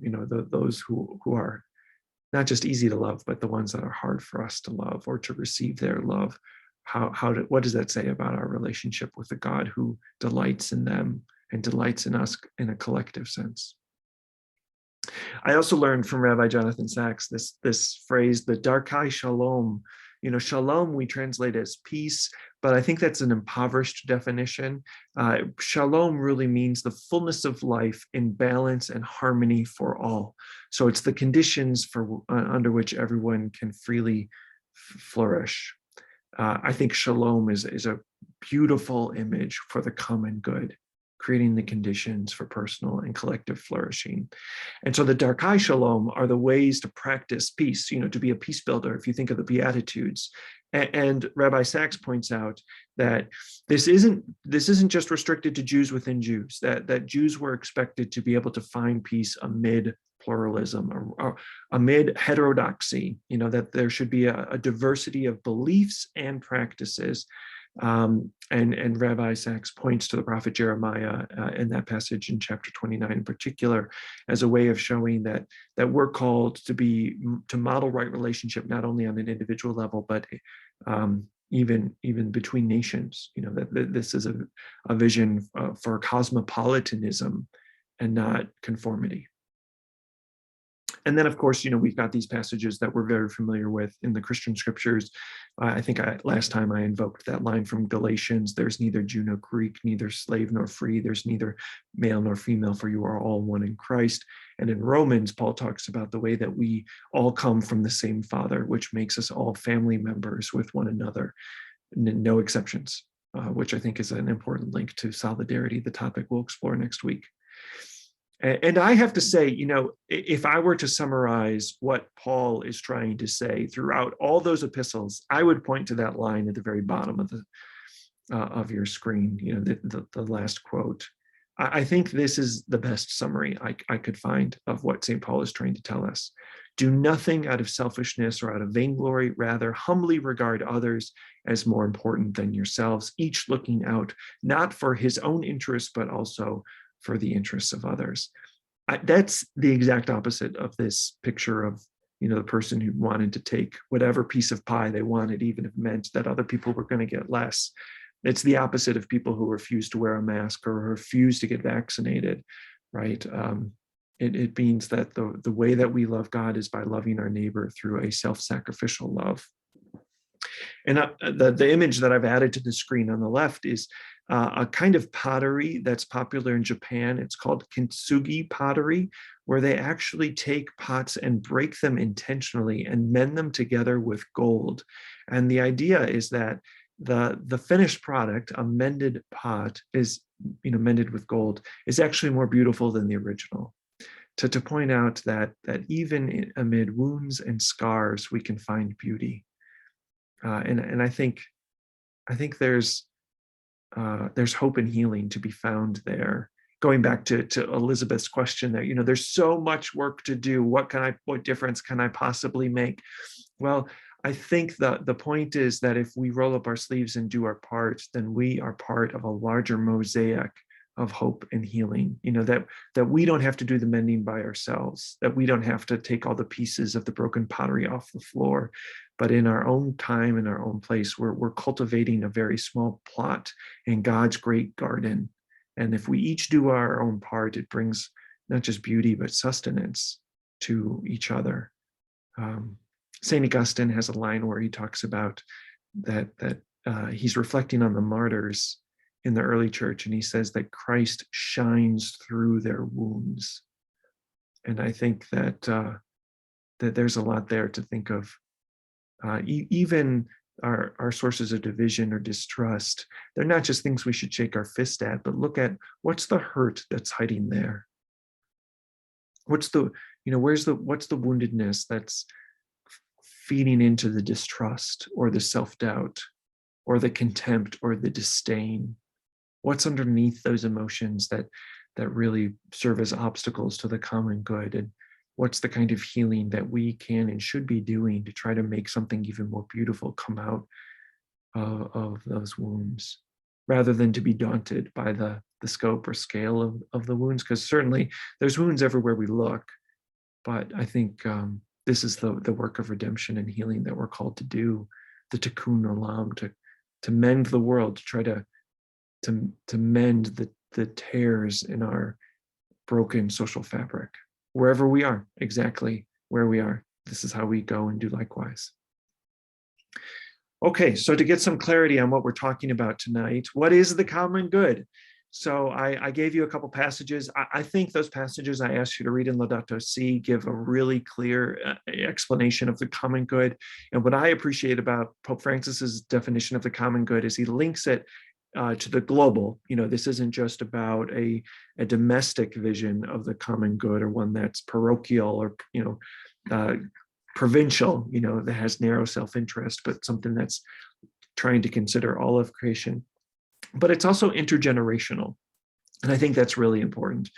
those who are not just easy to love, but the ones that are hard for us to love or to receive their love, what does that say about our relationship with the God who delights in them and delights in us in a collective sense? I also learned from Rabbi Jonathan Sachs this phrase, the Darkai Shalom. Shalom we translate as peace, but I think that's an impoverished definition. Shalom really means the fullness of life in balance and harmony for all. So it's the conditions under which everyone can freely flourish. I think shalom is a beautiful image for the common good, creating the conditions for personal and collective flourishing. And so the Darkai Shalom are the ways to practice peace, to be a peace builder, if you think of the Beatitudes. And Rabbi Sachs points out that this isn't just restricted to Jews within Jews, that Jews were expected to be able to find peace amid pluralism, or amid heterodoxy, that there should be a diversity of beliefs and practices. And Rabbi Sachs points to the prophet Jeremiah in that passage in chapter 29 in particular as a way of showing that we're called to model right relationship, not only on an individual level, but even between nations. That this is a vision for cosmopolitanism and not conformity. And then, of course, we've got these passages that we're very familiar with in the Christian scriptures. I think last time I invoked that line from Galatians, there's neither Jew nor Greek, neither slave nor free, there's neither male nor female, for you are all one in Christ. And in Romans, Paul talks about the way that we all come from the same Father, which makes us all family members with one another, no exceptions, which I think is an important link to solidarity, the topic we'll explore next week. And I have to say, if I were to summarize what Paul is trying to say throughout all those epistles, I would point to that line at the very bottom of your screen, the last quote. I think this is the best summary I could find of what St. Paul is trying to tell us. Do nothing out of selfishness or out of vainglory, rather humbly regard others as more important than yourselves, each looking out not for his own interests, but also for the interests of others. That's the exact opposite of this picture of, the person who wanted to take whatever piece of pie they wanted, even if it meant that other people were going to get less. It's the opposite of people who refuse to wear a mask or refuse to get vaccinated, right? It means that the way that we love God is by loving our neighbor through a self-sacrificial love. And the image that I've added to the screen on the left is a kind of pottery that's popular in Japan. It's called Kinsugi Pottery, where they actually take pots and break them intentionally and mend them together with gold. And the idea is that the finished product, a mended pot, is mended with gold, is actually more beautiful than the original. To point out that even amid wounds and scars, we can find beauty. And I think there's hope and healing to be found there. Going back to Elizabeth's question there, there's so much work to do. What difference can I possibly make? Well, I think the point is that if we roll up our sleeves and do our part, then we are part of a larger mosaic of hope and healing, that we don't have to do the mending by ourselves, that we don't have to take all the pieces of the broken pottery off the floor, but in our own time, in our own place, we're cultivating a very small plot in God's great garden. And if we each do our own part, it brings not just beauty, but sustenance to each other. St. Augustine has a line where he talks about that he's reflecting on the martyrs in the early church, and he says that Christ shines through their wounds. And I think that that there's a lot there to think of. Even our sources of division or distrust, they're not just things we should shake our fist at, but look at what's the hurt that's hiding there. What's the woundedness that's feeding into the distrust or the self-doubt or the contempt or the disdain? What's underneath those emotions that really serve as obstacles to the common good? And what's the kind of healing that we can and should be doing to try to make something even more beautiful come out of those wounds, rather than to be daunted by the scope or scale of the wounds? Because certainly there's wounds everywhere we look, but I think this is the work of redemption and healing that we're called to do, the tikkun olam, to mend the world, to try to mend the tears in our broken social fabric, wherever we are, exactly where we are. This is how we go and do likewise. Okay, so to get some clarity on what we're talking about tonight, what is the common good? So I gave you a couple passages. I think those passages I asked you to read in Laudato Si give a really clear explanation of the common good. And what I appreciate about Pope Francis's definition of the common good is he links it to the global. This isn't just about a domestic vision of the common good, or one that's parochial or provincial, that has narrow self-interest, but something that's trying to consider all of creation. But it's also intergenerational, and I think that's really important.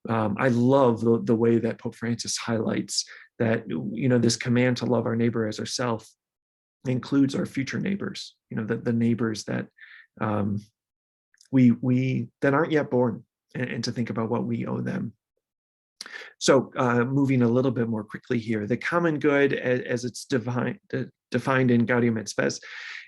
I love the way that Pope Francis highlights that this command to love our neighbor as ourselves includes our future neighbors. The neighbors that we that aren't yet born, and to think about what we owe them. So moving a little bit more quickly here, the common good, as it's defined in Gaudium et Spes,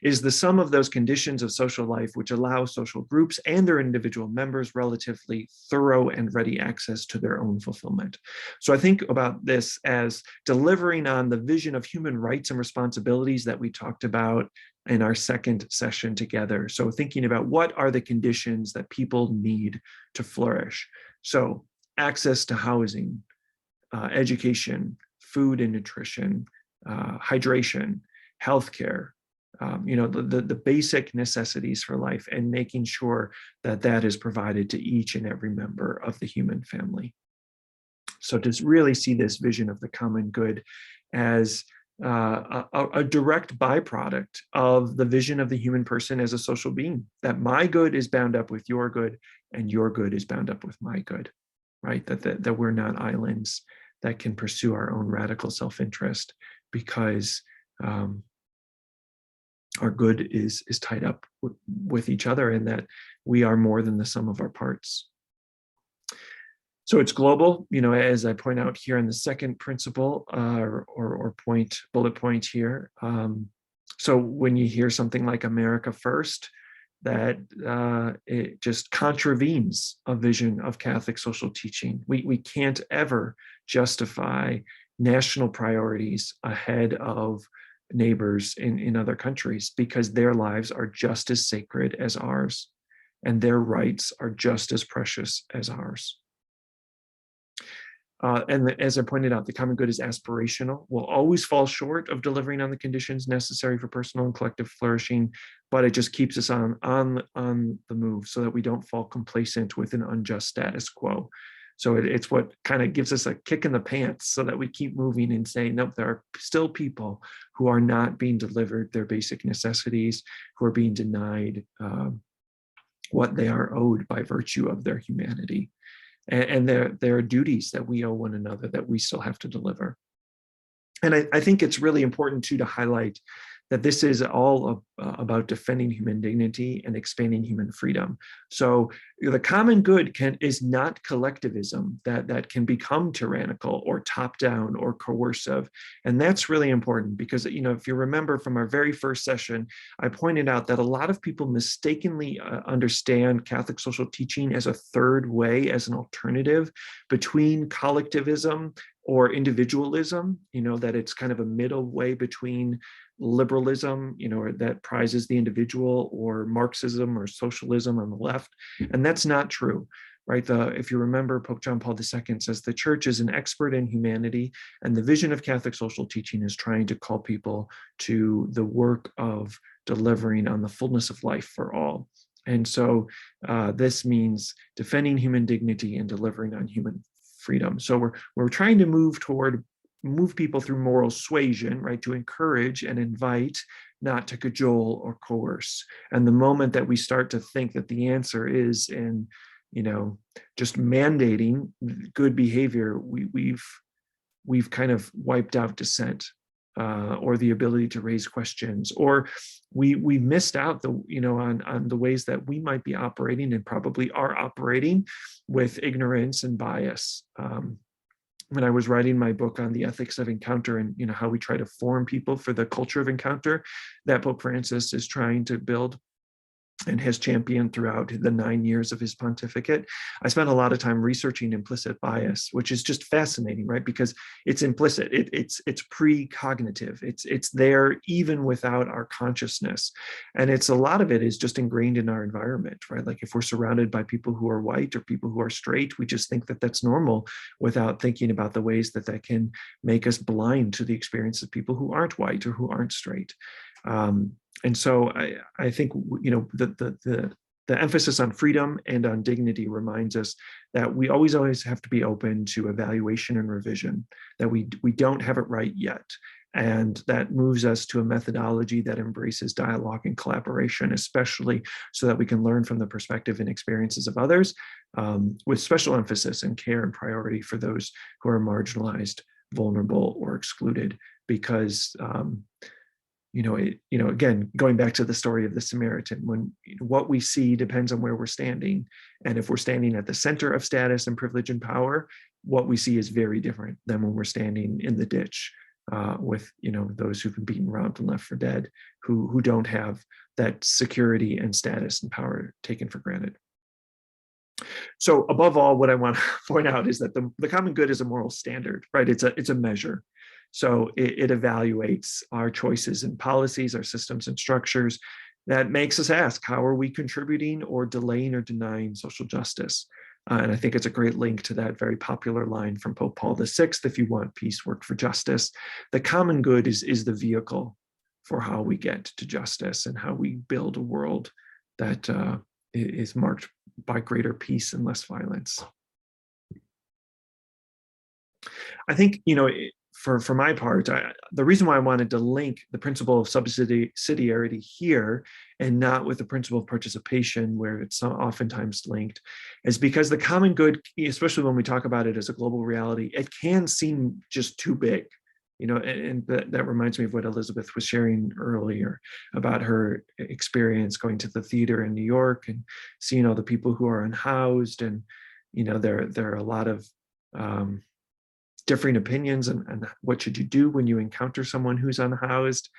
is the sum of those conditions of social life which allow social groups and their individual members relatively thorough and ready access to their own fulfillment. So I think about this as delivering on the vision of human rights and responsibilities that we talked about in our second session together. So thinking about what are the conditions that people need to flourish. So access to housing, education, food and nutrition, hydration, healthcare, the basic necessities for life, and making sure that that is provided to each and every member of the human family. So to really see this vision of the common good as a direct byproduct of the vision of the human person as a social being, that my good is bound up with your good and your good is bound up with my good, right? That we're not islands that can pursue our own radical self-interest, because our good is tied up with each other, and that we are more than the sum of our parts. So it's global, as I point out here in the second principle or bullet point here. So when you hear something like America First, that it just contravenes a vision of Catholic social teaching. We can't ever justify national priorities ahead of neighbors in other countries, because their lives are just as sacred as ours, and their rights are just as precious as ours. And as I pointed out, the common good is aspirational, will always fall short of delivering on the conditions necessary for personal and collective flourishing, but it just keeps us on the move so that we don't fall complacent with an unjust status quo. So it's what kind of gives us a kick in the pants so that we keep moving and saying, nope, there are still people who are not being delivered their basic necessities, who are being denied what they are owed by virtue of their humanity. And there are duties that we owe one another that we still have to deliver. And I think it's really important too to highlight that this is all about defending human dignity and expanding human freedom. So the common good is not collectivism that can become tyrannical or top-down or coercive. And that's really important because, if you remember from our very first session, I pointed out that a lot of people mistakenly understand Catholic social teaching as a third way, as an alternative between collectivism or individualism, that it's kind of a middle way between liberalism, that prizes the individual, or Marxism or socialism on the left. And that's not true, right? If you remember, Pope John Paul II says the church is an expert in humanity, and the vision of Catholic social teaching is trying to call people to the work of delivering on the fullness of life for all. And so this means defending human dignity and delivering on human freedom. So we're trying to move people through moral suasion, right, to encourage and invite, not to cajole or coerce. And the moment that we start to think that the answer is in, just mandating good behavior, we've kind of wiped out dissent, or the ability to raise questions, or we missed out on the ways that we might be operating, and probably are operating, with ignorance and bias. When I was writing my book on the ethics of encounter, and how we try to form people for the culture of encounter that Pope Francis is trying to build and has championed throughout the 9 years of his pontificate, I spent a lot of time researching implicit bias, which is just fascinating, right? Because it's implicit, it's precognitive, it's there even without our consciousness. And a lot of it is just ingrained in our environment, right? Like if we're surrounded by people who are white or people who are straight, we just think that that's normal without thinking about the ways that can make us blind to the experience of people who aren't white or who aren't straight. And so I think, the emphasis on freedom and on dignity reminds us that we always have to be open to evaluation and revision, that we don't have it right yet. And that moves us to a methodology that embraces dialogue and collaboration, especially so that we can learn from the perspective and experiences of others, with special emphasis and care and priority for those who are marginalized, vulnerable, or excluded. Because again, going back to the story of the Samaritan, when what we see depends on where we're standing. And if we're standing at the center of status and privilege and power, what we see is very different than when we're standing in the ditch with those who've been beaten, robbed, and left for dead, who don't have that security and status and power taken for granted. So above all, what I want to point out is that the common good is a moral standard, right? It's a measure. So it evaluates our choices and policies, our systems and structures. That makes us ask, how are we contributing or delaying or denying social justice? And I think it's a great link to that very popular line from Pope Paul VI, if you want peace, work for justice. The common good is the vehicle for how we get to justice and how we build a world that is marked by greater peace and less violence. I think, for my part, the reason why I wanted to link the principle of subsidiarity here and not with the principle of participation, where it's oftentimes linked, is because the common good, especially when we talk about it as a global reality, it can seem just too big. And that reminds me of what Elizabeth was sharing earlier about her experience going to the theater in New York and seeing all the people who are unhoused. And, there are a lot of differing opinions and what should you do when you encounter someone who's unhoused.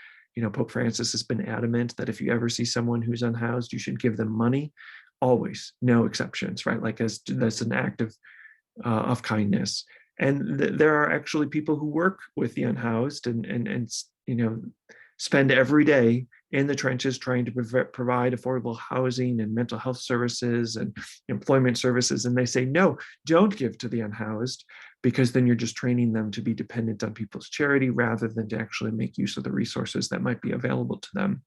Pope Francis has been adamant that if you ever see someone who's unhoused, you should give them money, always, no exceptions, right? Like that's an act of kindness. And there are actually people who work with the unhoused and spend every day in the trenches trying to provide affordable housing and mental health services and employment services. And they say, no, don't give to the unhoused, because then you're just training them to be dependent on people's charity rather than to actually make use of the resources that might be available to them.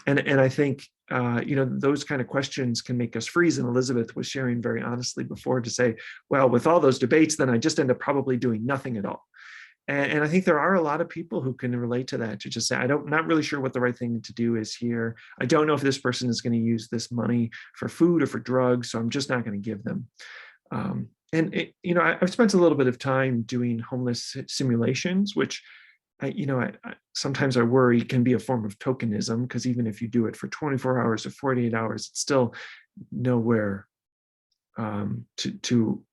And I think, those kind of questions can make us freeze. And Elizabeth was sharing very honestly before to say, well, with all those debates, then I just end up probably doing nothing at all. And I think there are a lot of people who can relate to that, to just say, not really sure what the right thing to do is here. I don't know if this person is going to use this money for food or for drugs, so I'm just not going to give them. I've spent a little bit of time doing homeless simulations, which sometimes I worry it can be a form of tokenism, because even if you do it for 24 hours or 48 hours, it's still nowhere to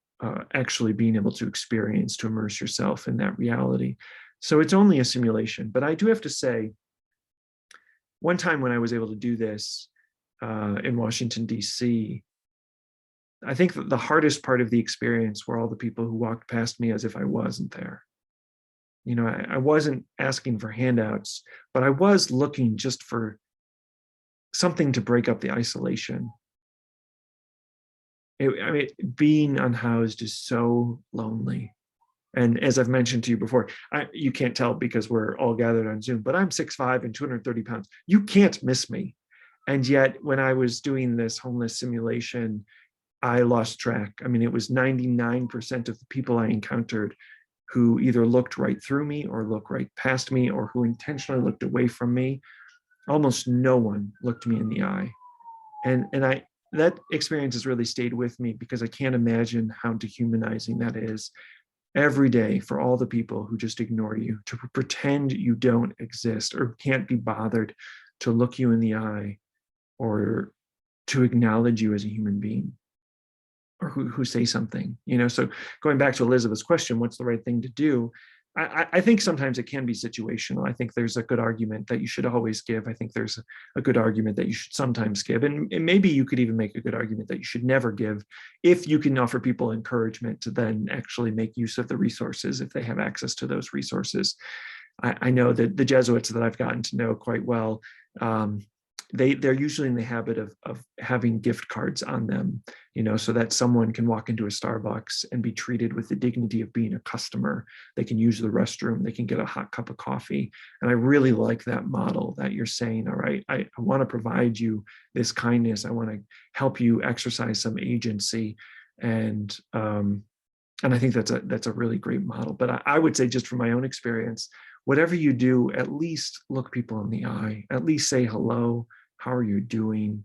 actually being able to experience, to immerse yourself in that reality. So it's only a simulation. But I do have to say, one time when I was able to do this in Washington, D.C., I think that the hardest part of the experience were all the people who walked past me as if I wasn't there. I wasn't asking for handouts, but I was looking just for something to break up the isolation. Being unhoused is so lonely. And as I've mentioned to you before, you can't tell because we're all gathered on Zoom, but I'm 6'5" and 230 pounds. You can't miss me. And yet, when I was doing this homeless simulation, I lost track. It was 99% of the people I encountered who either looked right through me or looked right past me, or who intentionally looked away from me. Almost no one looked me in the eye. And that experience has really stayed with me, because I can't imagine how dehumanizing that is every day for all the people who just ignore you, to pretend you don't exist or can't be bothered to look you in the eye or to acknowledge you as a human being, or who say something. So going back to Elizabeth's question, what's the right thing to do? I think sometimes it can be situational. I think there's a good argument that you should always give. I think there's a good argument that you should sometimes give. And maybe you could even make a good argument that you should never give, if you can offer people encouragement to then actually make use of the resources if they have access to those resources. I know that the Jesuits that I've gotten to know quite well, they're usually in the habit of having gift cards on them, so that someone can walk into a Starbucks and be treated with the dignity of being a customer. They can use the restroom, they can get a hot cup of coffee. And I really like that model that you're saying, all right, I want to provide you this kindness. I want to help you exercise some agency. And I think that's a really great model. But I would say, just from my own experience, whatever you do, at least look people in the eye, at least say hello. How are you doing?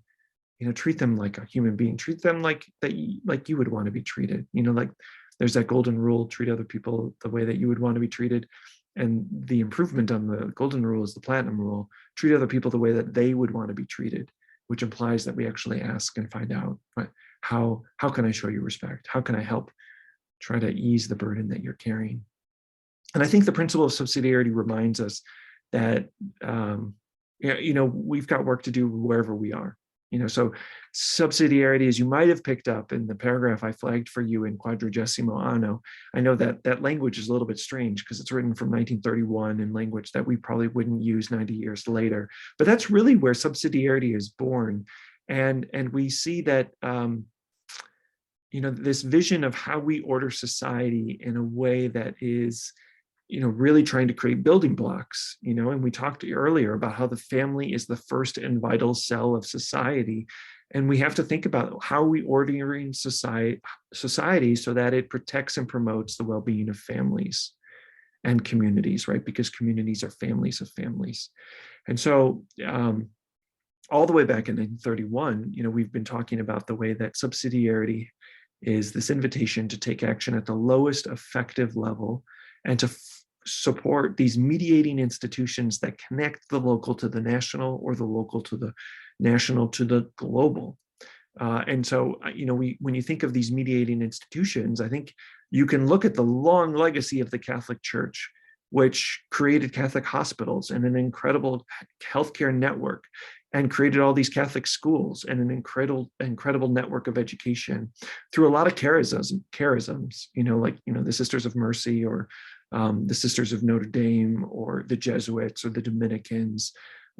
Treat them like a human being. Treat them like you would want to be treated. Like there's that golden rule: treat other people the way that you would want to be treated. And the improvement on the golden rule is the platinum rule: treat other people the way that they would want to be treated, which implies that we actually ask and find out, how can I show you respect? How can I help try to ease the burden that you're carrying? And I think the principle of subsidiarity reminds us that we've got work to do wherever we are. So subsidiarity, as you might have picked up in the paragraph I flagged for you in Quadragesimo Anno, I know that language is a little bit strange because it's written from 1931 in language that we probably wouldn't use 90 years later. But that's really where subsidiarity is born. And we see that this vision of how we order society in a way that is really trying to create building blocks, and we talked earlier about how the family is the first and vital cell of society. And we have to think about how we ordering society so that it protects and promotes the well-being of families and communities, right? Because communities are families of families. And so all the way back in 1931, we've been talking about the way that subsidiarity is this invitation to take action at the lowest effective level and to support these mediating institutions that connect the local to the national, or the local to the national to the global. And so, when you think of these mediating institutions, I think you can look at the long legacy of the Catholic Church, which created Catholic hospitals and an incredible healthcare network, and created all these Catholic schools and an incredible network of education through a lot of charisms, like the Sisters of Mercy, or the Sisters of Notre Dame, or the Jesuits, or the Dominicans,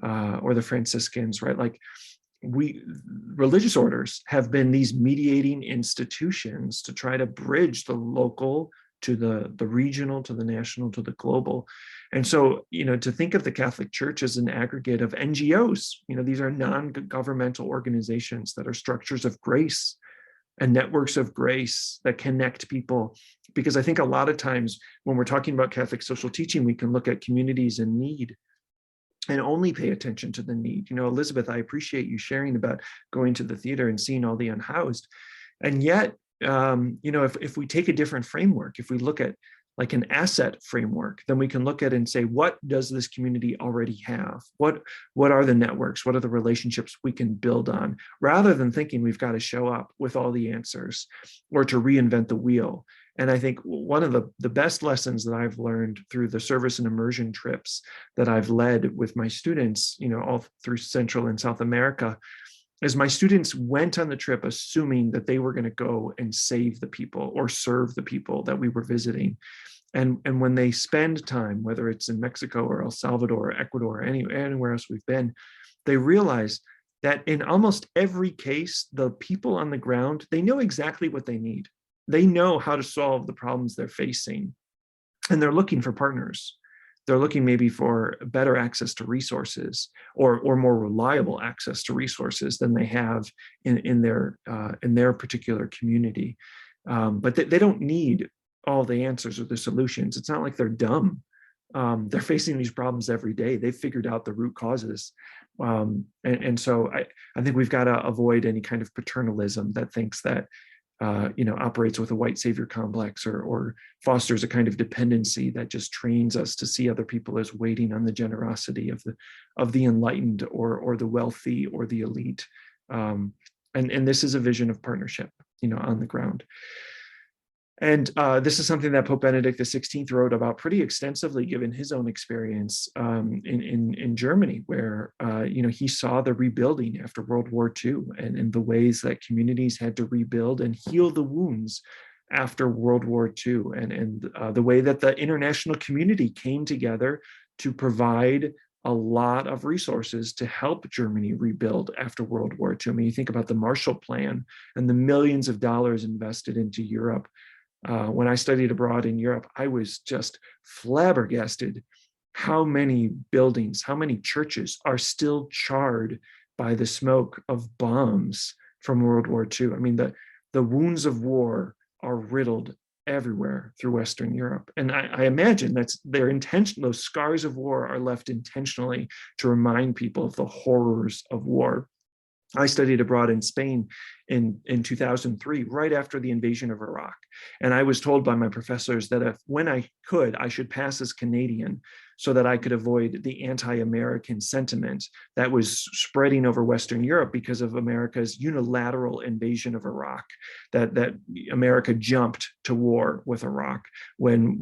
or the Franciscans, right? Like religious orders have been these mediating institutions to try to bridge the local to the regional, to the national, to the global. And so, to think of the Catholic Church as an aggregate of NGOs, these are non-governmental organizations that are structures of grace and networks of grace that connect people. Because I think a lot of times when we're talking about Catholic social teaching, we can look at communities in need and only pay attention to the need. Elizabeth, I appreciate you sharing about going to the theater and seeing all the unhoused. And yet, if we take a different framework, if we look at like an asset framework, then we can look at it and say, what does this community already have? What are the networks? What are the relationships we can build on? Rather than thinking we've got to show up with all the answers or to reinvent the wheel. And I think one of the best lessons that I've learned through the service and immersion trips that I've led with my students, all through Central and South America, is my students went on the trip assuming that they were going to go and save the people or serve the people that we were visiting. And when they spend time, whether it's in Mexico or El Salvador or Ecuador or anywhere else we've been, they realize that in almost every case, the people on the ground, they know exactly what they need. They know how to solve the problems they're facing, and they're looking for partners. They're looking maybe for better access to resources or more reliable access to resources than they have in their particular community. But they don't need all the answers or the solutions. It's not like they're dumb. They're facing these problems every day. They've figured out the root causes. And so I think we've got to avoid any kind of paternalism that thinks that operates with a white savior complex or fosters a kind of dependency that just trains us to see other people as waiting on the generosity of the enlightened or the wealthy or the elite. And this is a vision of partnership, on the ground. And this is something that Pope Benedict XVI wrote about pretty extensively, given his own experience in Germany, where he saw the rebuilding after World War II and the ways that communities had to rebuild and heal the wounds after World War II, and the way that the international community came together to provide a lot of resources to help Germany rebuild after World War II. I mean, you think about the Marshall Plan and the millions of dollars invested into Europe. When I studied abroad in Europe, I was just flabbergasted how many buildings, how many churches are still charred by the smoke of bombs from World War II. I mean, the wounds of war are riddled everywhere through Western Europe. And I imagine that's their intention. Those scars of war are left intentionally to remind people of the horrors of war. I studied abroad in Spain in 2003, right after the invasion of Iraq. And I was told by my professors that when I could, I should pass as Canadian so that I could avoid the anti-American sentiment that was spreading over Western Europe because of America's unilateral invasion of Iraq, that America jumped to war with Iraq when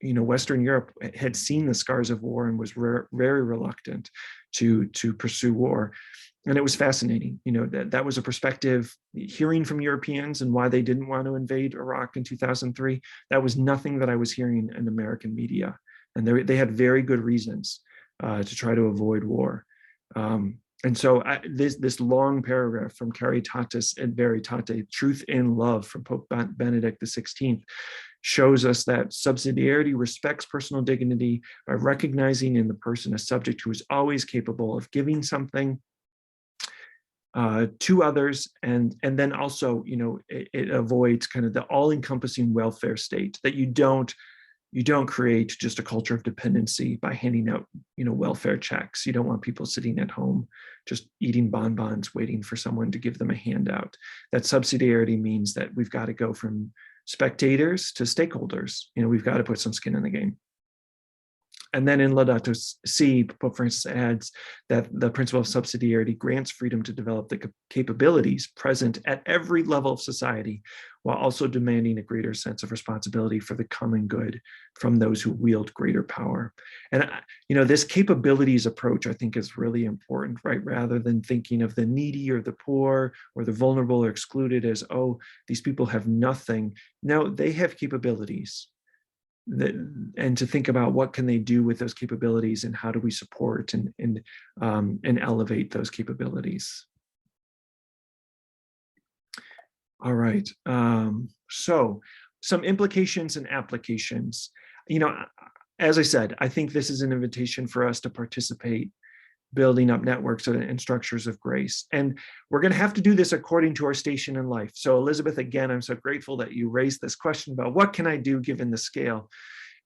Western Europe had seen the scars of war and was very reluctant to pursue war. And it was fascinating, that was a perspective, hearing from Europeans and why they didn't want to invade Iraq in 2003. That was nothing that I was hearing in American media. And they had very good reasons to try to avoid war. And so this long paragraph from Caritatis et Veritate, Truth in Love, from Pope Benedict XVI, shows us that subsidiarity respects personal dignity by recognizing in the person a subject who is always capable of giving something to others, and then also, it avoids kind of the all-encompassing welfare state, that you don't create just a culture of dependency by handing out, welfare checks. You don't want people sitting at home just eating bonbons, waiting for someone to give them a handout. That subsidiarity means that we've got to go from spectators to stakeholders. We've got to put some skin in the game. And then in Laudato Si, Pope Francis adds that the principle of subsidiarity grants freedom to develop the capabilities present at every level of society, while also demanding a greater sense of responsibility for the common good from those who wield greater power. And, this capabilities approach, I think, is really important, right? Rather than thinking of the needy or the poor or the vulnerable or excluded as, oh, these people have nothing. No, they have capabilities. And to think about what can they do with those capabilities and how do we support and elevate those capabilities. All right, so some implications and applications. As I said, I think this is an invitation for us to participate, building up networks and structures of grace. And we're going to have to do this according to our station in life. So Elizabeth, again, I'm so grateful that you raised this question about what can I do given the scale.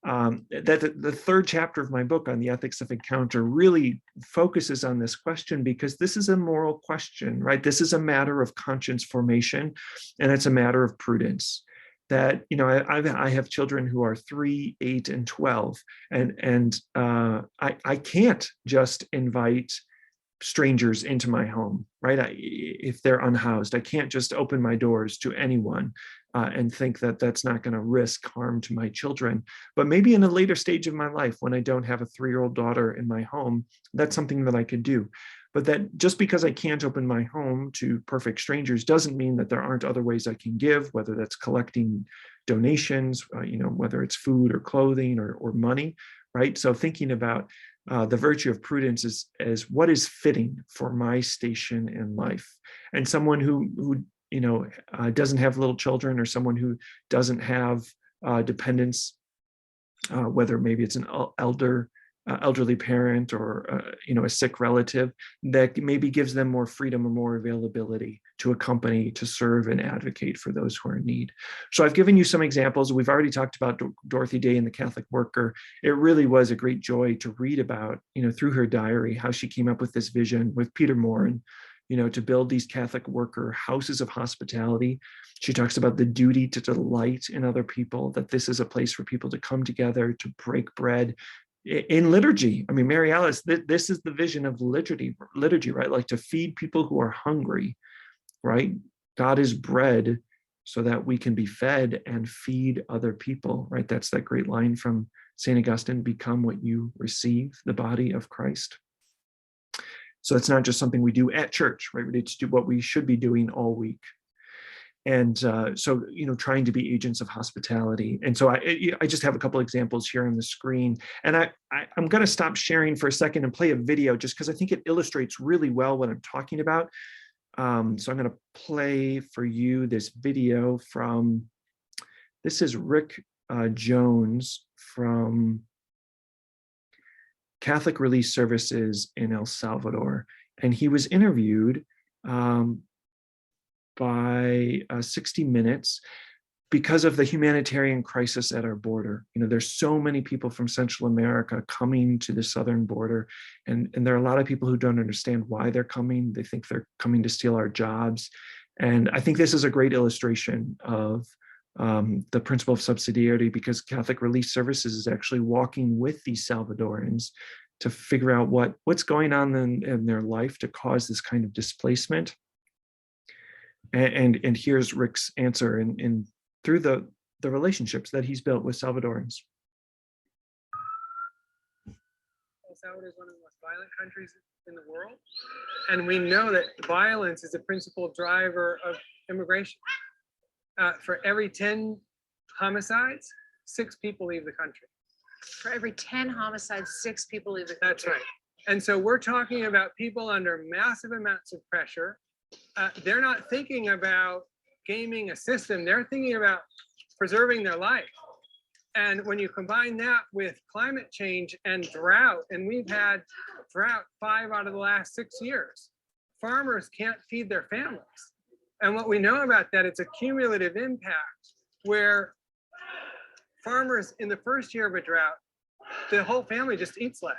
That the third chapter of my book on the ethics of encounter really focuses on this question, because this is a moral question, right? This is a matter of conscience formation, and it's a matter of prudence. that, I have children who are 3, 8, and 12, and I can't just invite strangers into my home, right? If they're unhoused, I can't just open my doors to anyone and think that that's not going to risk harm to my children. But maybe in a later stage of my life, when I don't have a 3-year-old daughter in my home, that's something that I could do. But that just because I can't open my home to perfect strangers doesn't mean that there aren't other ways I can give, whether that's collecting donations, whether it's food or clothing or money, right? So thinking about the virtue of prudence as what is fitting for my station in life. And someone who doesn't have little children, or someone who doesn't have dependents, whether maybe it's an elderly parent or a sick relative, that maybe gives them more freedom or more availability to accompany, to serve, and advocate for those who are in need. So I've given you some examples. We've already talked about Dorothy Day and the Catholic Worker. It really was a great joy to read about, through her diary, how she came up with this vision with Peter Morin, to build these Catholic worker houses of hospitality. She talks about the duty to delight in other people, that this is a place for people to come together, to break bread in liturgy. I mean, Mary Alice, this is the vision of liturgy, right? Like to feed people who are hungry, right? God is bread so that we can be fed and feed other people, right? That's that great line from St. Augustine, become what you receive, the body of Christ. So it's not just something we do at church, right? It's what we should be doing all week. And so, trying to be agents of hospitality. And so I just have a couple examples here on the screen. And I'm going to stop sharing for a second and play a video, just because I think it illustrates really well what I'm talking about. So I'm going to play for you this video this is Rick Jones from Catholic Relief Services in El Salvador. And he was interviewed by 60 Minutes because of the humanitarian crisis at our border. There's so many people from Central America coming to the southern border, and there are a lot of people who don't understand why they're coming. They think they're coming to steal our jobs. And I think this is a great illustration of the principle of subsidiarity, because Catholic Relief Services is actually walking with these Salvadorans to figure out what's going on in their life to cause this kind of displacement. And here's Rick's answer in through the relationships that he's built with Salvadorans. El Salvador is one of the most violent countries in the world, and we know that violence is a principal driver of immigration. For every 10 homicides, 6 people leave the country. For every 10 homicides, 6 people leave the country. That's right. And so we're talking about people under massive amounts of pressure. They're not thinking about gaming a system. They're thinking about preserving their life. And when you combine that with climate change and drought, and we've had drought 5 out of the last 6 years, farmers can't feed their families. And what we know about that, it's a cumulative impact where farmers in the first year of a drought, the whole family just eats less.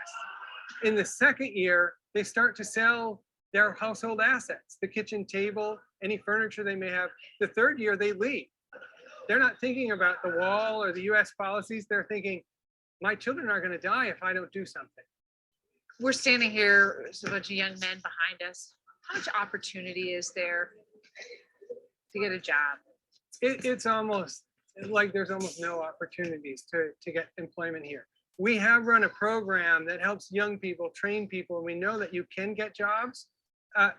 In the second year, they start to sell their household assets, the kitchen table, any furniture they may have. The third year, they leave. They're not thinking about the wall or the US policies. They're thinking, my children are going to die if I don't do something. We're standing here, there's a bunch of young men behind us. How much opportunity is there to get a job? It's almost like there's almost no opportunities to get employment here. We have run a program that helps young people, train people, and we know that you can get jobs,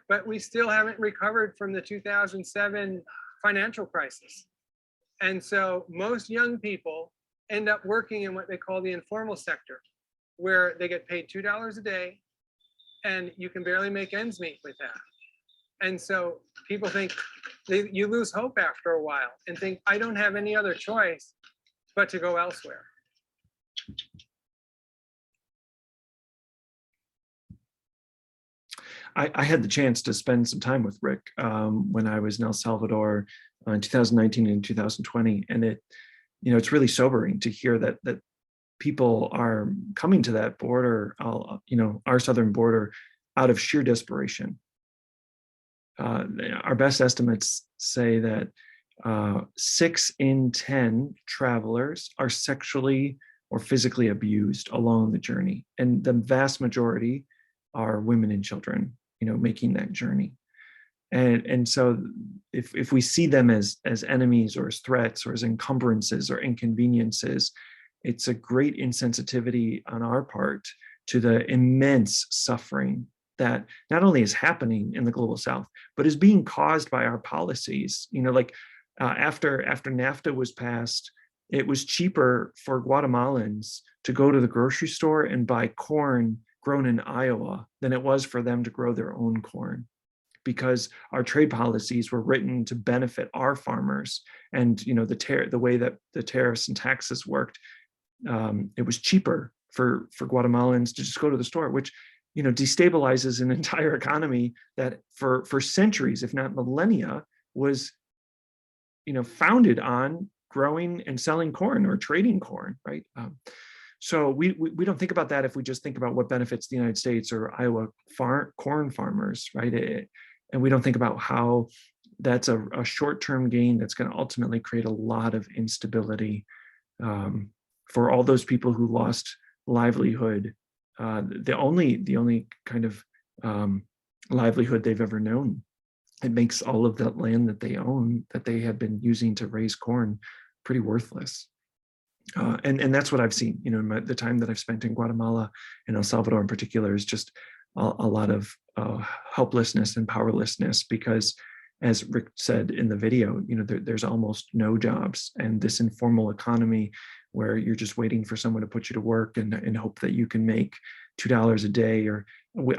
but we still haven't recovered from the 2007 financial crisis. And so most young people end up working in what they call the informal sector, where they get paid $2 a day and you can barely make ends meet with that. And so people think, you lose hope after a while and think, I don't have any other choice but to go elsewhere. I had the chance to spend some time with Rick when I was in El Salvador in 2019 and 2020, and it's really sobering to hear that people are coming to that border, our southern border, out of sheer desperation. Our best estimates say that 6 in 10 travelers are sexually or physically abused along the journey. And the vast majority are women and children, making that journey. And so if we see them as enemies or as threats or as encumbrances or inconveniences, it's a great insensitivity on our part to the immense suffering that not only is happening in the global South, but is being caused by our policies. After NAFTA was passed, it was cheaper for Guatemalans to go to the grocery store and buy corn grown in Iowa than it was for them to grow their own corn, because our trade policies were written to benefit our farmers. And the way that the tariffs and taxes worked, it was cheaper for Guatemalans to just go to the store, which destabilizes an entire economy that for centuries, if not millennia, was founded on growing and selling corn or trading corn, right? So we don't think about that if we just think about what benefits the United States or Iowa corn farmers, right? And we don't think about how that's a short-term gain that's going to ultimately create a lot of instability for all those people who lost livelihood, the only kind of livelihood they've ever known. It makes all of that land that they own, that they have been using to raise corn, pretty worthless. And that's what I've seen, in the time that I've spent in Guatemala and El Salvador in particular, is just a lot of helplessness and powerlessness, because as Rick said in the video, there's almost no jobs, and this informal economy where you're just waiting for someone to put you to work and hope that you can make $2 a day. Or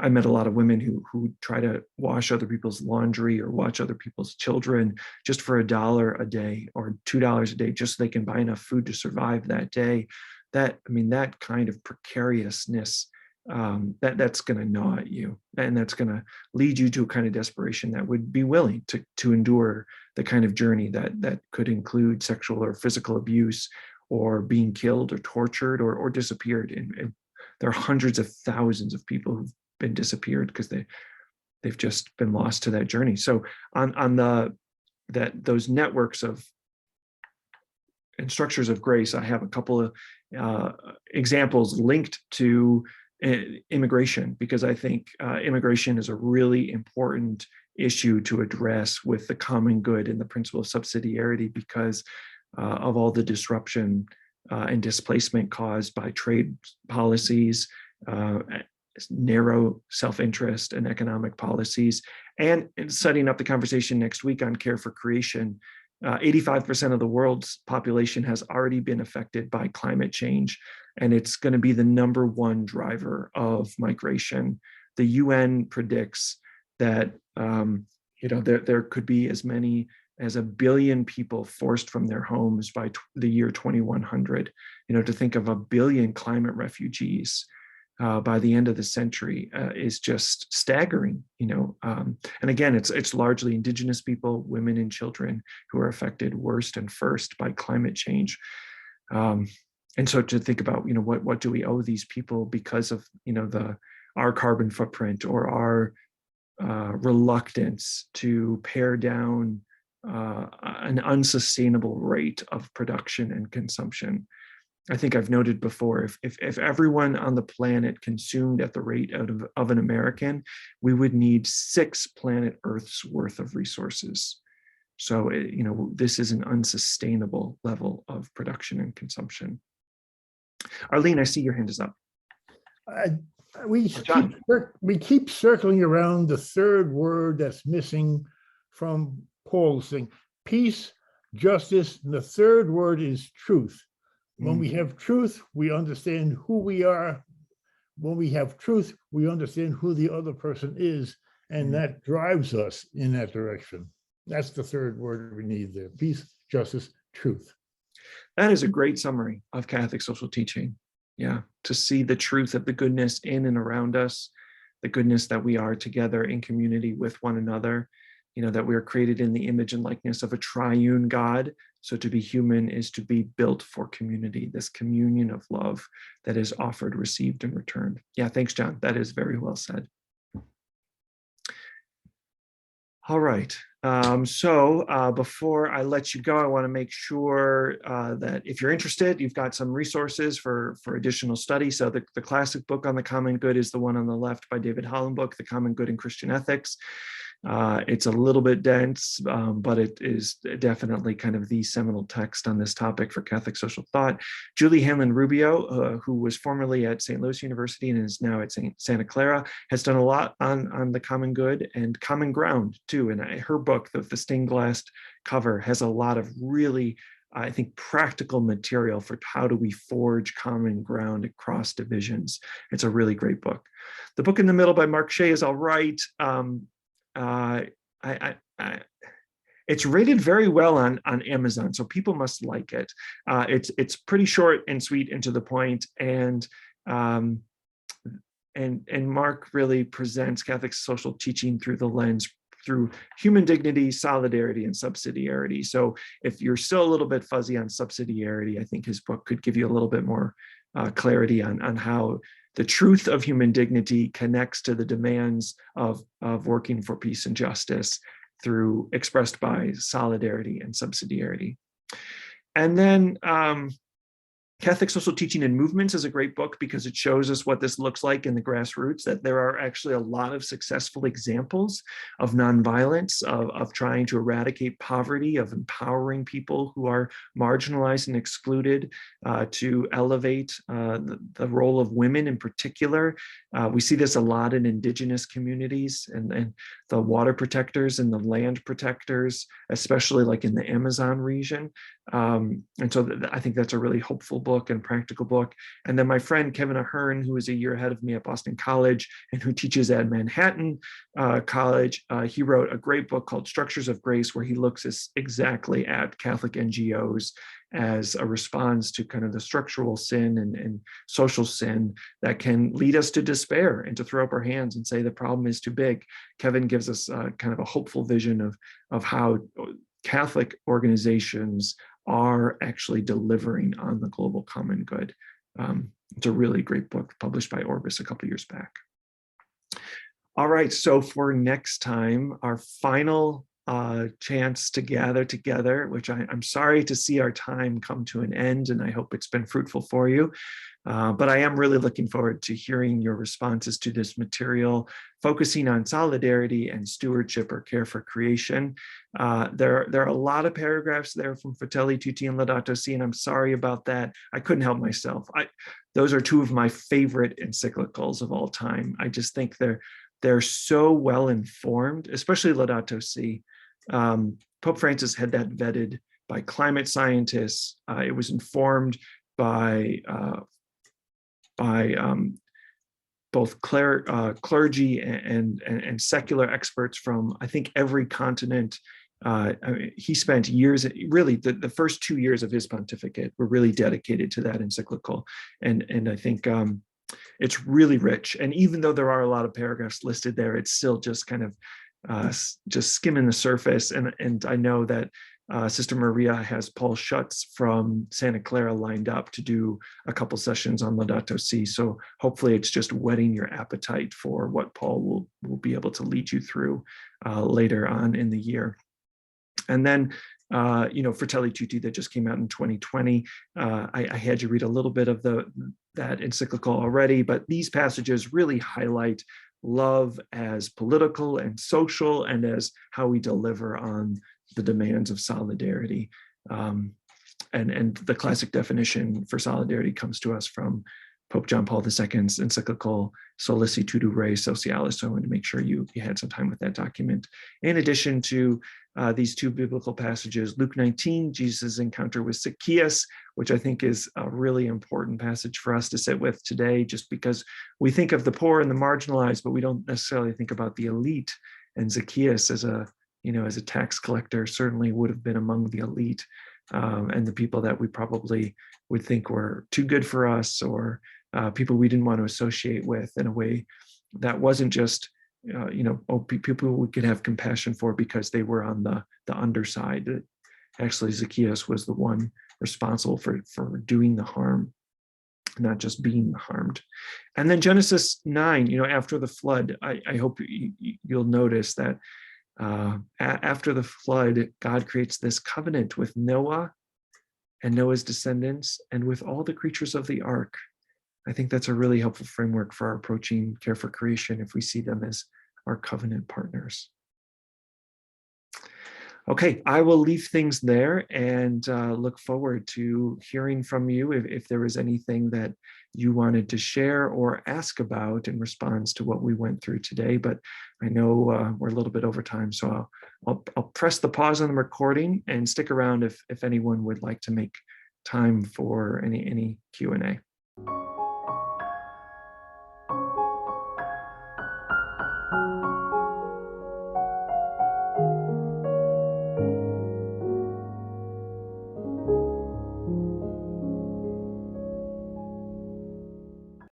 I met a lot of women who try to wash other people's laundry or watch other people's children just for $1 a day or $2 a day, just so they can buy enough food to survive that day. That kind of precariousness, that's going to gnaw at you, and that's going to lead you to a kind of desperation that would be willing to endure the kind of journey that could include sexual or physical abuse, or being killed or tortured or disappeared. And there are hundreds of thousands of people who've been disappeared because they've just been lost to that journey. So on those networks of and structures of grace, I have a couple of examples linked to immigration, because I think immigration is a really important issue to address with the common good and the principle of subsidiarity, because of all the disruption and displacement caused by trade policies, narrow self-interest and economic policies. And setting up the conversation next week on care for creation, 85% of the world's population has already been affected by climate change, and it's going to be the #1 driver of migration. The UN predicts that there could be as many as 1 billion people forced from their homes by the year 2100. To think of 1 billion climate refugees by the end of the century is just staggering. And again, it's largely indigenous people, women and children, who are affected worst and first by climate change. And so to think about, what do we owe these people because of our carbon footprint or our reluctance to pare down an unsustainable rate of production and consumption. I think I've noted before, if everyone on the planet consumed at the rate of an American, we would need 6 planet Earth's worth of resources. So, this is an unsustainable level of production and consumption. Arlene, I see your hand is up. We keep circling around the third word that's missing from Paul's thing: peace, justice, and the third word is truth. When we have truth, we understand who we are. When we have truth, we understand who the other person is, and that drives us in that direction. That's the third word we need there: peace, justice, truth. That is a great summary of Catholic social teaching. Yeah, to see the truth of the goodness in and around us, the goodness that we are together in community with one another, that we are created in the image and likeness of a triune God. So to be human is to be built for community, this communion of love that is offered, received, and returned. Yeah, thanks, John. That is very well said. All right. Before I let you go, I want to make sure that if you're interested, you've got some resources for additional study. So the classic book on the common good is the one on the left by David Hollenbook, The Common Good in Christian Ethics. It's a little bit dense, but it is definitely kind of the seminal text on this topic for Catholic social thought. Julie Hanlon-Rubio, who was formerly at St. Louis University and is now at Santa Clara, has done a lot on the common good and common ground too. And her book, the stained glass cover, has a lot of really, I think, practical material for how do we forge common ground across divisions. It's a really great book. The book in the middle by Mark Shea is all right. It's rated very well on Amazon, so people must like it. It's pretty short and sweet and to the point, and Mark really presents Catholic social teaching through the lens through human dignity, solidarity, and subsidiarity. So if you're still a little bit fuzzy on subsidiarity, I think his book could give you a little bit more clarity on how the truth of human dignity connects to the demands of working for peace and justice through expressed by solidarity and subsidiarity. And then Catholic Social Teaching and Movements is a great book because it shows us what this looks like in the grassroots, that there are actually a lot of successful examples of nonviolence, of trying to eradicate poverty, of empowering people who are marginalized and excluded, to elevate the role of women in particular. We see this a lot in indigenous communities and the water protectors and the land protectors, especially like in the Amazon region. And so I think that's a really hopeful book and practical book. And then my friend Kevin Ahern, who is a year ahead of me at Boston College and who teaches at Manhattan College, he wrote a great book called Structures of Grace, where he looks exactly at Catholic NGOs as a response to kind of the structural sin and social sin that can lead us to despair and to throw up our hands and say the problem is too big. Kevin gives us kind of a hopeful vision of how Catholic organizations are actually delivering on the global common good. It's a really great book published by Orbis a couple years back. All right, so for next time, our final chance to gather together, which I'm sorry to see our time come to an end, and I hope it's been fruitful for you. But I am really looking forward to hearing your responses to this material, focusing on solidarity and stewardship or care for creation. There are a lot of paragraphs there from Fratelli Tutti and Laudato Si', and I'm sorry about that. I couldn't help myself. Those are two of my favorite encyclicals of all time. I just think they're so well informed, especially Laudato Si'. Pope Francis had that vetted by climate scientists. It was informed by both clergy and secular experts from, I think, every continent. He spent years, really the first 2 years of his pontificate were really dedicated to that encyclical. And I think it's really rich. And even though there are a lot of paragraphs listed there, it's still just kind of just skimming the surface. And I know that Sister Maria has Paul Schutz from Santa Clara lined up to do a couple sessions on Laudato Si'. So hopefully it's just whetting your appetite for what Paul will be able to lead you through later on in the year. And then, Fratelli Tutti that just came out in 2020. I had you read a little bit of that encyclical already, but these passages really highlight love as political and social and as how we deliver on the demands of solidarity. And the classic definition for solidarity comes to us from Pope John Paul II's encyclical Solicitudo Rei Socialis. So I wanted to make sure you had some time with that document. In addition to these two biblical passages, Luke 19, Jesus' encounter with Zacchaeus, which I think is a really important passage for us to sit with today, just because we think of the poor and the marginalized, but we don't necessarily think about the elite. And Zacchaeus as a tax collector certainly would have been among the elite and the people that we probably would think were too good for us, or people we didn't want to associate with in a way that wasn't just people we could have compassion for because they were on the underside. Actually, Zacchaeus was the one responsible for doing the harm, not just being harmed. And then Genesis 9, after the flood, I hope you'll notice that After the flood, God creates this covenant with Noah and Noah's descendants and with all the creatures of the ark. I think that's a really helpful framework for our approaching care for creation if we see them as our covenant partners. Okay, I will leave things there and look forward to hearing from you if there was anything that you wanted to share or ask about in response to what we went through today. But I know we're a little bit over time, so I'll press the pause on the recording and stick around if anyone would like to make time for any Q&A.